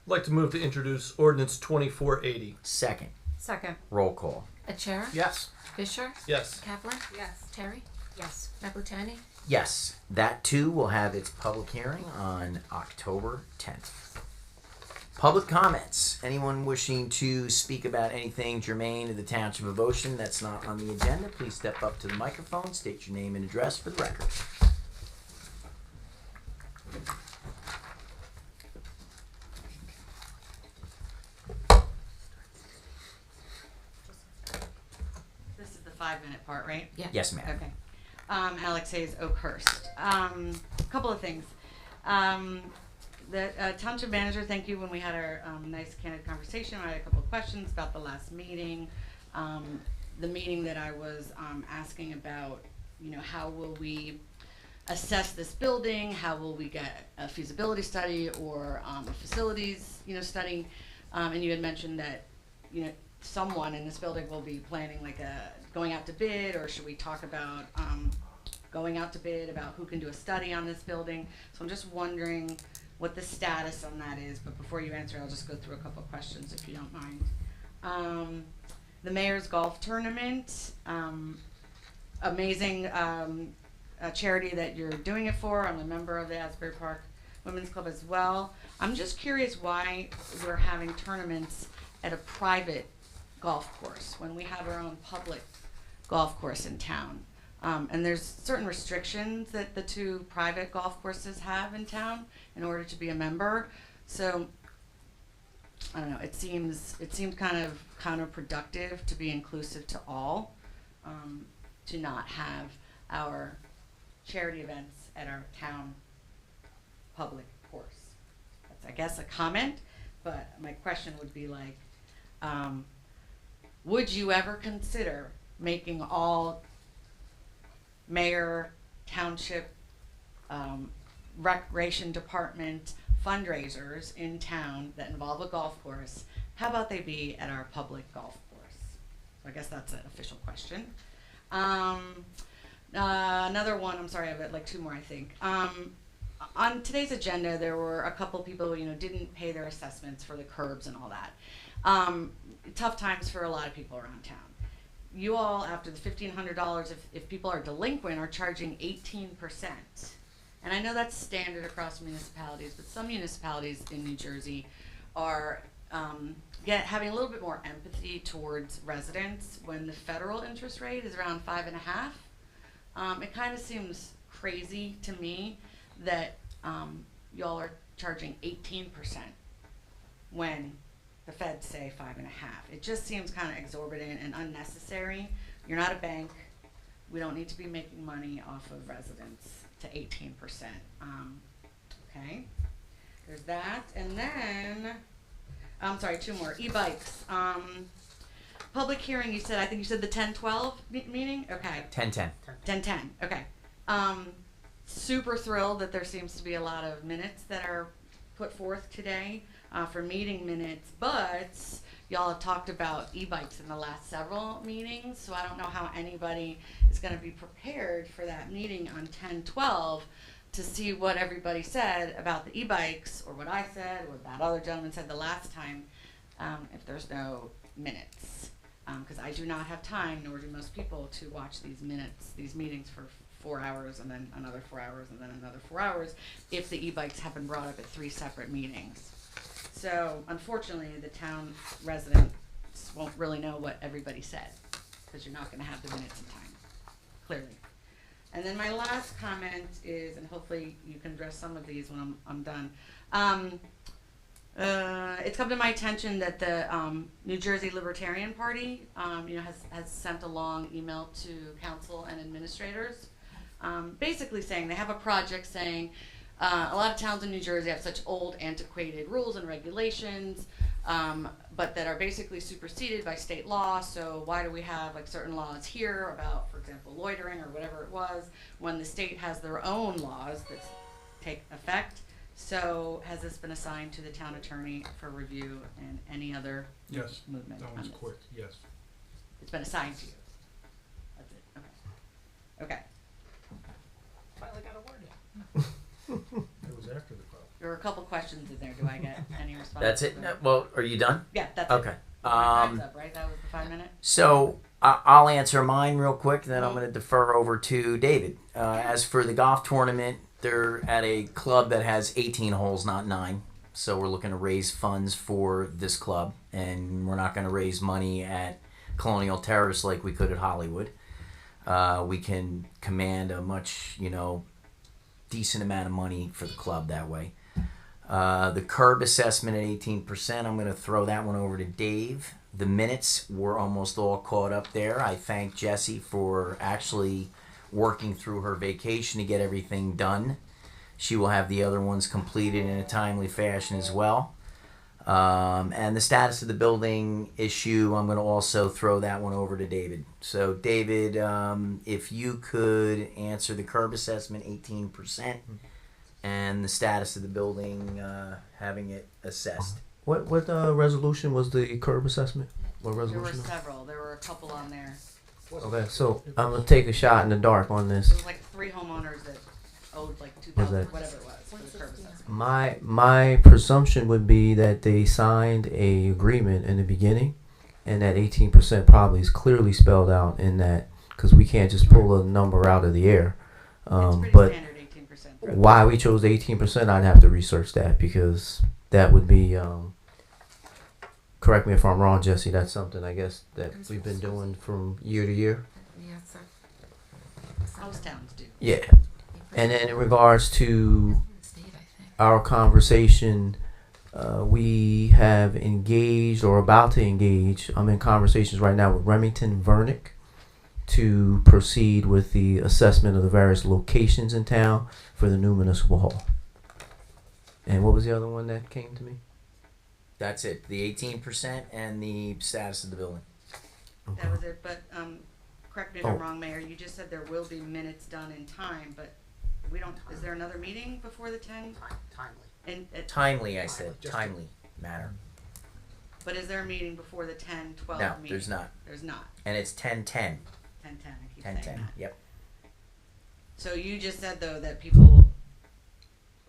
I'd like to move to introduce ordinance 2480. Second. Second. Roll call. Achara? Yes. Fisher? Yes. Kaplan? Yes. Terry? Yes. Naplatani? Yes, that too will have its public hearing on October 10th. Public comments. Anyone wishing to speak about anything germane to the Township of Ocean that's not on the agenda, please step up to the microphone, state your name and address for the record. This is the 5-minute part, right? Yeah. Yes, ma'am. Okay. Alex Hayes, Oakhurst. Couple of things. The township manager, thank you. When we had our nice candid conversation, I had a couple of questions about the last meeting. The meeting that I was asking about, how will we assess this building? How will we get a feasibility study or a facilities, study? And you had mentioned that, someone in this building will be planning like going out to bid, or should we talk about going out to bid about who can do a study on this building? So I'm just wondering what the status on that is, but before you answer, I'll just go through a couple of questions if you don't mind. The Mayor's Golf Tournament, amazing charity that you're doing it for. I'm a member of the Asbury Park Women's Club as well. I'm just curious why we're having tournaments at a private golf course when we have our own public golf course in town. And there's certain restrictions that the two private golf courses have in town in order to be a member. So I don't know, it seems kind of counterproductive to be inclusive to all, to not have our charity events at our town public course. That's, I guess, a comment, but my question would be like, would you ever consider making all mayor, township, recreation department fundraisers in town that involve a golf course, how about they be at our public golf course? So I guess that's an official question. Another one, I'm sorry, I have like two more, I think. On today's agenda, there were a couple people, didn't pay their assessments for the curbs and all that. Tough times for a lot of people around town. You all, after the $1,500, if people are delinquent, are charging 18%. And I know that's standard across municipalities, but some municipalities in New Jersey are having a little bit more empathy towards residents when the federal interest rate is around 5.5. It kind of seems crazy to me that y'all are charging 18% when the feds say 5.5. It just seems kind of exorbitant and unnecessary. You're not a bank. We don't need to be making money off of residents to 18%. Okay, there's that. And then, I'm sorry, two more. E-bikes. Public hearing, I think you said the 10-12 meeting? Okay. 10-10. 10-10, okay. Super thrilled that there seems to be a lot of minutes that are put forth today for meeting minutes, but y'all have talked about e-bikes in the last several meetings, so I don't know how anybody is going to be prepared for that meeting on 10-12 to see what everybody said about the e-bikes, or what I said, or what that other gentleman said the last time, if there's no minutes. Because I do not have time, nor do most people, to watch these meetings for 4 hours, and then another 4 hours, and then another 4 hours, if the e-bikes have been brought up at 3 separate meetings. So, unfortunately, the town residents won't really know what everybody said, because you're not going to have the minutes in time, clearly. And then my last comment is, and hopefully you can address some of these when I'm done. It's come to my attention that the New Jersey Libertarian Party, has sent a long email to council and administrators, basically saying they have a project saying a lot of towns in New Jersey have such old, antiquated rules and regulations, but that are basically superseded by state law. So why do we have like certain laws here about, for example, loitering or whatever it was, when the state has their own laws that take effect? So has this been assigned to the town attorney for review and any other Yes, movement that on one's this? quick, yes. It's been assigned to you. That's it. Okay. Finally got a word in. It was after the call. There were a couple questions in there. Do I get any response? That's it? Well, are you done? Yeah, that's Okay. it. My time's up, right? That was the 5 minute? So I'll answer mine real quick, then I'm going to defer over to David. As for the golf tournament, they're at a club that has 18 holes, not 9. So we're looking to raise funds for this club, and we're not going to raise money at Colonial Terrace like we could at Hollywood. We can command a much, decent amount of money for the club that way. The curb assessment at 18%, I'm going to throw that one over to Dave. The minutes, we're almost all caught up there. I thank Jessie for actually working through her vacation to get everything done. She will have the other ones completed in a timely fashion as well. And the status of the building issue, I'm going to also throw that one over to David. So David, if you could answer the curb assessment, 18%, and the status of the building, having it assessed. What resolution was the curb assessment? What There were resolution? several. There were a couple on there. Okay, so I'm gonna take a shot in the dark on There this. was like 3 homeowners that owed like Was 2,000, that- whatever it was, for the curb assessment. My presumption would be that they signed a agreement in the beginning, and that 18% probably is clearly spelled out in that, because we can't just pull a number out of the air. It's pretty But standard 18%. why we chose 18%, I'd have to research that, because that would be. Correct me if I'm wrong, Jesse. That's something I guess that we've been doing from year to year. Yeah, so. Most towns do. Yeah. And then in regards to State, I think. our conversation, we have engaged or about to engage. I'm in conversations right now with Remington Vernick to proceed with the assessment of the various locations in town for the new municipal hall. And what was the other one that came to me? That's it, the 18% and the status of the building. That was it. But correct me if I'm wrong, Mayor, you just said there will be minutes done in time, but we don't, is there another meeting before the 10? Timely. And, Timely, I said, timely manner. but is there a meeting before the 10-12 No, meeting? there's not. There's not. And it's 10:10. 10-10, I keep 10:10. saying that. Yep. So you just said though that people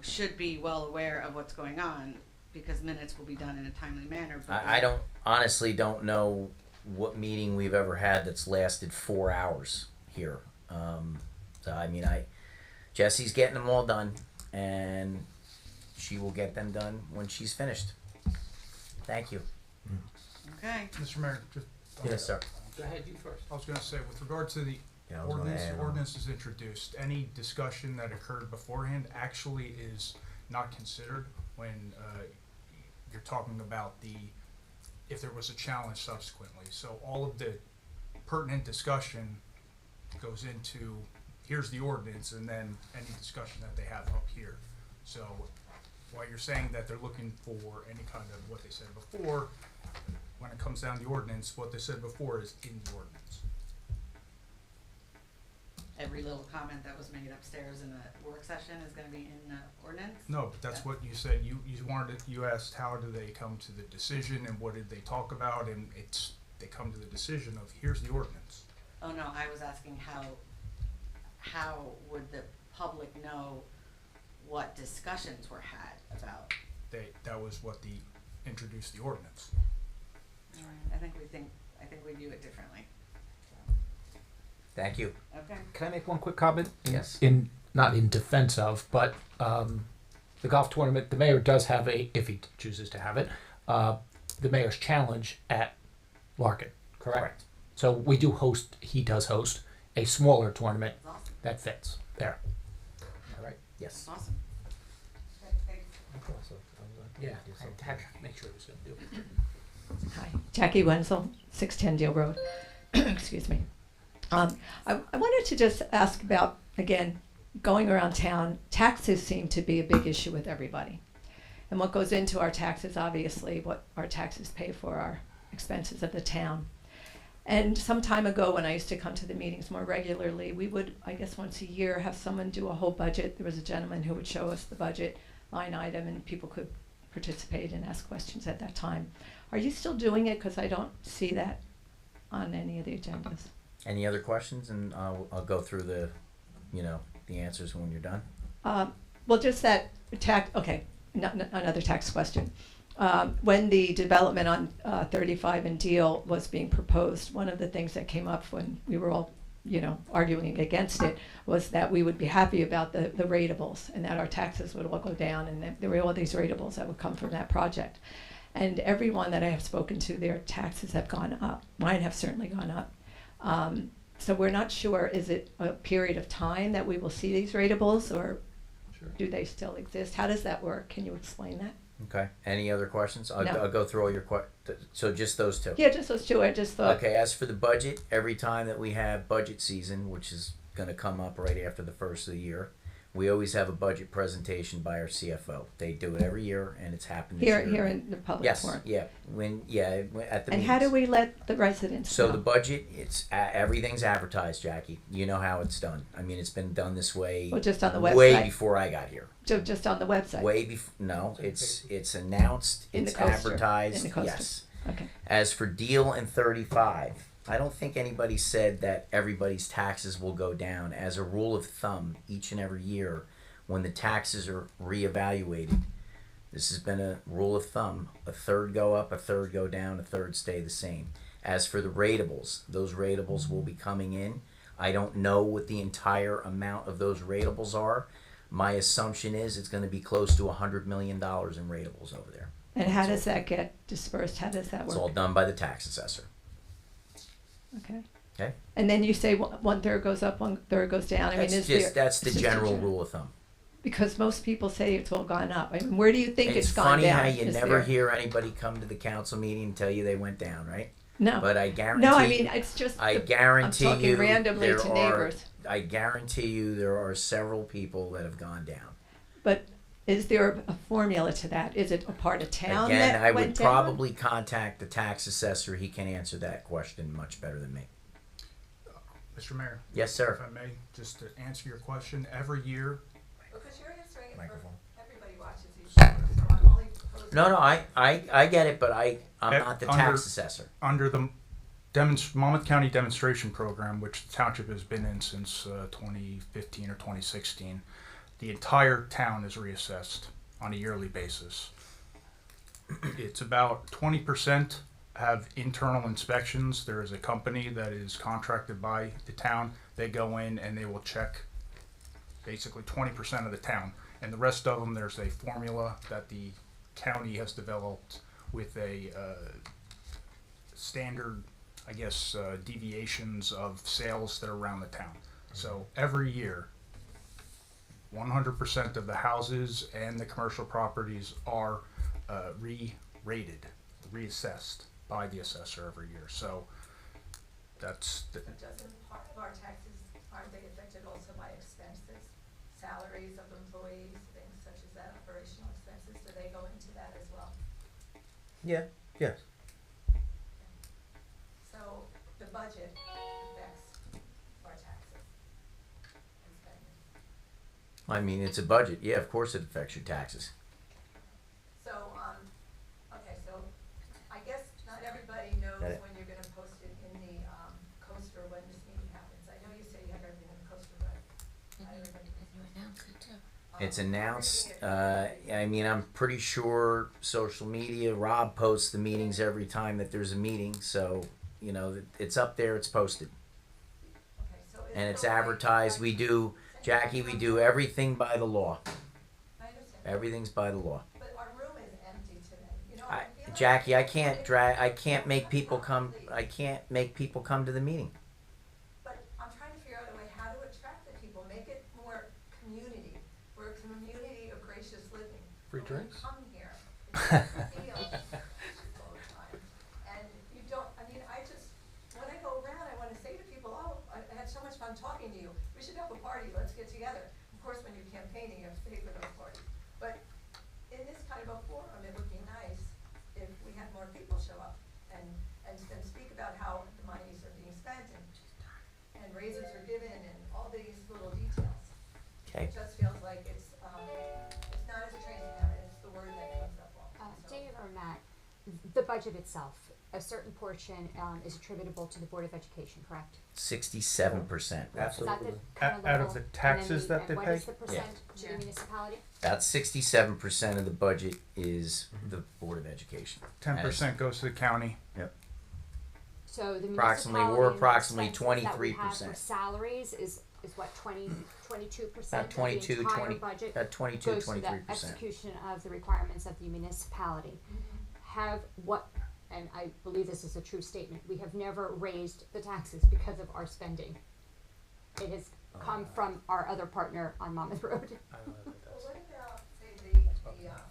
should be well aware of what's going on because minutes will be done in a timely manner. But I don't honestly don't know what meeting we've ever had that's lasted 4 hours here. So I mean, Jesse's getting them all done, and she will get them done when she's finished. Thank you. Okay. Mr. Mayor, just. Yes, sir. Go ahead, you first. I was gonna say, with regard to the Yeah, I was gonna add on. ordinance is introduced, any discussion that occurred beforehand actually is not considered when, you're talking about if there was a challenge subsequently. So all of the pertinent discussion goes into, here's the ordinance, and then any discussion that they have up here. So while you're saying that they're looking for any kind of what they said before, when it comes down to the ordinance, what they said before is in the ordinance. Every little comment that was made upstairs in the work session is gonna be in the ordinance? No, but that's what you said. You asked how do they come to the decision and what did they talk about, and they come to the decision of here's the ordinance. Oh, no, I was asking how would the public know what discussions were had about? That was what introduced the ordinance. All right, I think we view it differently. Thank you. Okay. Can I make one quick comment? Yes. Not in defense of, but the golf tournament, the mayor does have if he chooses to have it, the mayor's challenge at Larkin, correct? So he does host a smaller tournament That's awesome. that fits there. All right. Yes. Awesome. Okay, thanks. Yeah, I had to make sure he was going to do it. Hi, Jackie Wenzel, 610 Deal Road. Excuse me. I wanted to just ask about, again, going around town, taxes seem to be a big issue with everybody. And what goes into our taxes, obviously, what our taxes pay for our expenses of the town. And some time ago, when I used to come to the meetings more regularly, we would, I guess once a year, have someone do a whole budget. There was a gentleman who would show us the budget line item, and people could participate and ask questions at that time. Are you still doing it? Because I don't see that on any of the agendas. Any other questions? And I'll go through the answers when you're done. Well, just that tax. Okay, another tax question. When the development on 35 and Deal was being proposed, one of the things that came up when we were all, arguing against it was that we would be happy about the ratables and that our taxes would all go down, and that there were all these ratables that would come from that project. And everyone that I have spoken to, their taxes have gone up. Mine have certainly gone up. So we're not sure, is it a period of time that we will see these ratables, or do they still exist? How does that work? Can you explain that? Okay. Any other questions? No. I'll go through all your questions. So just those two. Yeah, just those two. I just thought. Okay. As for the budget, every time that we have budget season, which is going to come up right after the first of the year, we always have a budget presentation by our CFO. They do it every year, and it's happened this year. Here in the public Yes. forum. Yeah. At the And how meetings. do we let the residents So know? the budget, everything's advertised, Jackie. You know how it's done. I mean, it's been done this way. Well, just on the way website. before I got here. Just on the website. Way before. No, it's announced. In the It's coaster. advertised. In the coaster. Yes. Okay. As for Deal and 35, I don't think anybody said that everybody's taxes will go down. As a rule of thumb, each and every year, when the taxes are reevaluated, this has been a rule of thumb. A third go up, a third go down, a third stay the same. As for the ratables, those ratables will be coming in. I don't know what the entire amount of those ratables are. My assumption is it's going to be close to $100 million in ratables over there. And how does that get dispersed? How does that It's work? all done by the tax assessor. Okay. Okay? And then you say one third goes up, one third goes down. I mean, That's the it's just general rule of thumb. Because most people say it's all gone up. I mean, where do you think it's gone funny down? how you Is never there- hear anybody come to the council meeting and tell you they went down, right? No. But I guarantee. No, I mean, it's just. I I'm guarantee talking you randomly there to are. neighbors. I guarantee you there are several people that have gone down. But is there a formula to that? Is it a part of town Again, that I went would down? probably contact the tax assessor. He can answer that question much better than me. Mr. Mayor? Yes, sir. If I may, just to answer your question, every year, Because you're answering it for, everybody watches these shows, so I'm only posting. No, I get it, but I'm not the Under- tax assessor. under the Monmouth County Demonstration Program, which the township has been in since 2015 or 2016, the entire town is reassessed on a yearly basis. It's about 20% have internal inspections. There is a company that is contracted by the town. They go in and they will check basically 20% of the town. And the rest of them, there's a formula that the county has developed with a standard, I guess, deviations of sales that are around the town. So every year, 100% of the houses and the commercial properties are re-rated, reassessed by the assessor every year. So that's the, But doesn't part of our taxes, aren't they affected also by expenses, salaries of employees, things such as that, operational expenses, do they go into that as well? Yeah. Yes. So the budget affects our taxes and spending. I mean, it's a budget. Yeah, of course it affects your taxes. So, okay, so I guess not everybody knows Got it. when you're gonna post it in the, coaster when this meeting happens. I know you say you have everything in the coaster, but not everybody knows. It's announced. I mean, I'm pretty sure social media. Rob posts the meetings every time that there's a meeting, so you know it's up there. It's posted, Okay, so is and it's there a way to advertised. track- We do, Jackie. We do everything by the law. I understand. Everything's by the law. But our room is empty today, you know, I, I feel like. Jackie, I can't make people come. I can't make people come to the meeting. But I'm trying to figure out a way how to attract the people, make it more community. We're a community of gracious living. Free But when drinks? you come here, it doesn't feel all the time. And you don't, I mean, when I go around, I wanna say to people, oh, I had so much fun talking to you. We should have a party, let's get together. Of course, when you're campaigning, you have to pay for those parties. But in this kind of a forum, it would be nice if we had more people show up and speak about how the monies are being spent and raises are given and all these little details. Okay. It just feels like it's not as a training habit, it's the word that comes up all. So- Dave or Matt, the budget itself, a certain portion is attributable to the Board of Education, correct? 67%. Is that the kind of Out of level? the And then taxes that they and pay? what is the percent to Yeah. the municipality? About 67% of the budget is the Board of Education. 10% goes to the county. Yep. So the Approximately, municipality we're and the approximately expenses that we have 23%. for salaries is what, 22% About of 22, the entire 20, budget about 22, goes to the 23%. execution of the requirements of the municipality. And I believe this is a true statement, we have never raised the taxes because of our spending. It has come from our other partner on Monmouth Road. Well, what about, say, the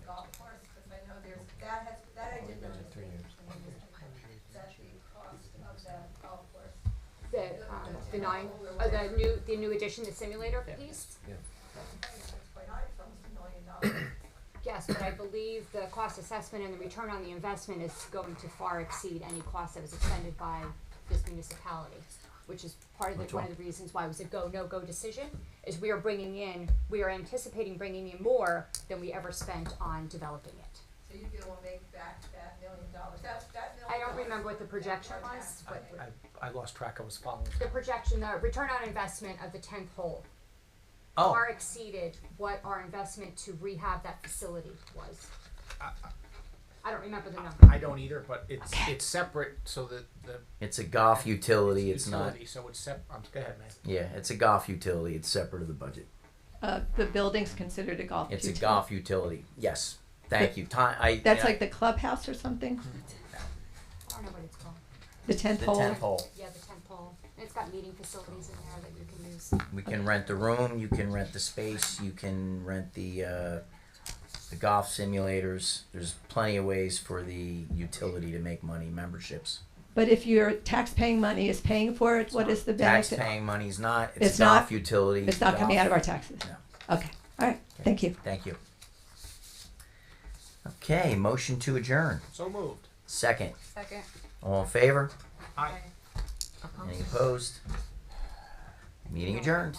golf course, because I know that I did notice. That the cost of that golf course. The new addition, the simulator piece? It's quite high, it's almost $1 million. Yes, but I believe the cost assessment and the return on the investment is going to far exceed any cost that was expended by this municipality, which is part of one of the reasons why it was a go, no-go decision, is we are anticipating bringing in more than we ever spent on developing it. So you feel we'll make back that $1 million? That $1 I million. don't remember what the projection was, but I lost track, I was following. the projection, the return on investment of the 10th hole Oh, far exceeded what our investment to rehab that facility was. I don't remember the number. I don't either, but it's separate, so that the. it's a golf utility. It's not. utility, so it's go ahead, man. Yeah, it's a golf utility. It's separate of the budget. The building's considered a golf It's utility. a golf utility. Yes. Thank you. That's like the clubhouse or something? I don't know what it's called. The 10th the hole? 10th hole. Yeah, the 10th hole. And it's got meeting facilities in there that you can use. We can rent the room. You can rent the space. You can rent the golf simulators. There's plenty of ways for the utility to make money. Memberships. But if your tax-paying money is paying for it, what is the benefit? Tax-paying money's not. It's It's a golf not? utility. It's not coming Golf. out of our taxes? No. Okay, all right, thank you. Thank you. Okay, motion to adjourn. So moved. Second. Second. All in favor? Aye. Any opposed? Meeting adjourned.